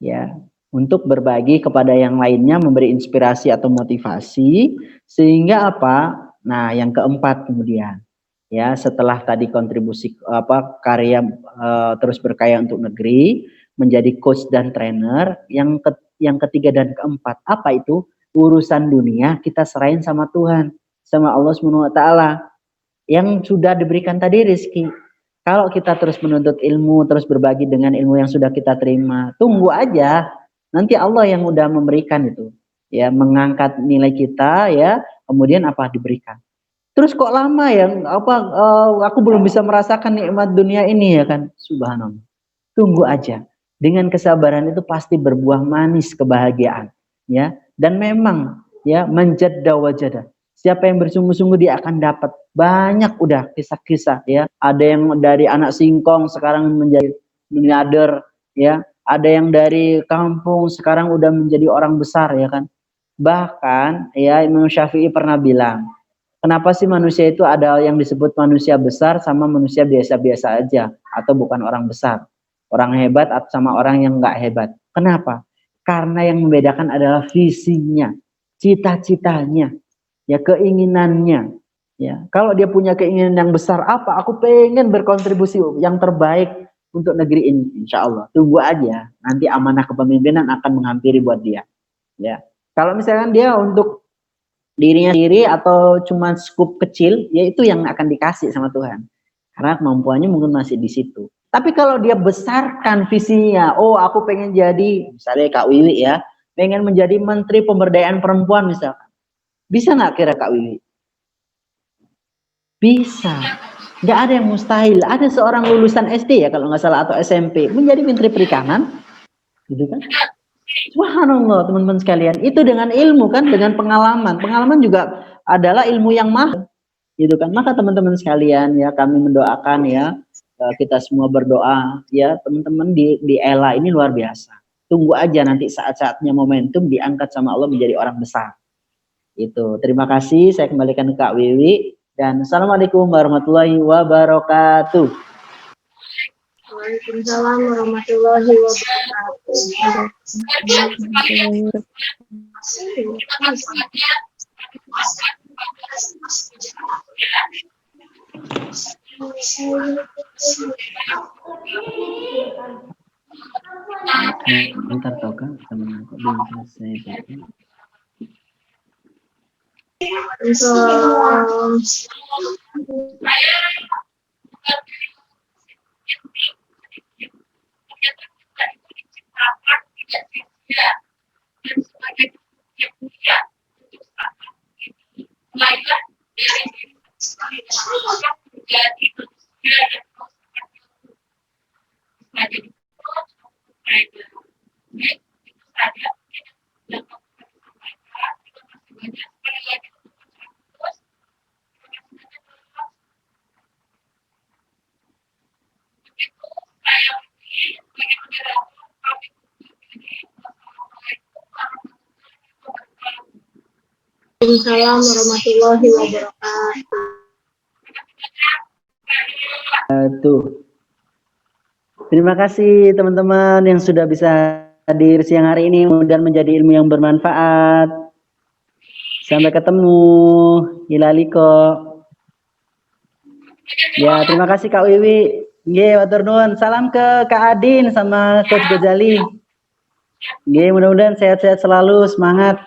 ya, untuk berbagi kepada yang lainnya, memberi inspirasi atau motivasi, sehingga apa? Nah, yang keempat kemudian, ya setelah tadi kontribusi karya terus berkarya untuk negeri, menjadi coach dan trainer, yang ketiga dan keempat, apa itu? Urusan dunia kita serahin sama Tuhan, sama Allah SWT, yang sudah diberikan tadi rezeki. Kalau kita terus menuntut ilmu, terus berbagi dengan ilmu yang sudah kita terima, tunggu aja. Nanti Allah yang udah memberikan itu, ya mengangkat nilai kita, ya kemudian apa diberikan. Terus kok lama ya? Aku belum bisa merasakan nikmat dunia ini ya kan? Subhanallah. Tunggu aja. Dengan kesabaran itu pasti berbuah manis kebahagiaan, ya. Dan memang ya manjadda wajada. Siapa yang bersungguh-sungguh dia akan dapat. Banyak udah kisah-kisah ya. Ada yang dari anak singkong sekarang menjadi miliarder ya. Ada yang dari kampung sekarang udah menjadi orang besar ya kan. Bahkan ya Imam Syafi'i pernah bilang, kenapa sih manusia itu ada yang disebut manusia besar sama manusia biasa-biasa aja atau bukan orang besar. Orang hebat atau sama orang yang nggak hebat. Kenapa? Karena yang membedakan adalah visinya, cita-citanya, ya keinginannya. Ya, kalau dia punya keinginan yang besar apa? Aku pengen berkontribusi yang terbaik untuk negeri ini, insya Allah. Tunggu aja, nanti amanah kepemimpinan akan menghampiri buat dia. Ya, kalau misalkan dia untuk dirinya sendiri atau cuma skup kecil, ya itu yang akan dikasih sama Tuhan. Karena kemampuannya mungkin masih di situ. Tapi kalau dia besarkan visinya, oh aku pengen jadi, misalnya Kak Wiwi ya, pengen menjadi Menteri Pemberdayaan Perempuan misalkan. Bisa nggak kira Kak Wiwi? Bisa. Nggak ada yang mustahil. Ada seorang lulusan SD ya kalau nggak salah atau SMP menjadi Menteri Perikanan, gitu kan? Subhanallah teman-teman sekalian. Itu dengan ilmu kan, dengan pengalaman. Pengalaman juga adalah ilmu yang mahal, gitu kan? Maka teman-teman sekalian ya kami mendoakan ya kita semua berdoa ya teman-teman di ELA ini luar biasa. Tunggu aja nanti saat-saatnya momentum diangkat sama Allah menjadi orang besar. Itu. Terima kasih. Saya kembalikan ke Kak Wiwi. Dan Assalamualaikum warahmatullahi wabarakatuh. Waalaikumsalam warahmatullahi wabarakatuh. Bentar tau Kak, teman aku belum selesai. Waalaikumsalam warahmatullahi wabarakatuh. Terima kasih teman-teman yang sudah bisa hadir siang hari ini dan menjadi ilmu yang bermanfaat. Sampai ketemu. Ilaliko. Ya, terima kasih Kak Wiwi. Nggih, matur nuwun. Salam ke Kak Adin sama Coach Gozali. Nggih, mudah-mudahan sehat-sehat selalu, semangat.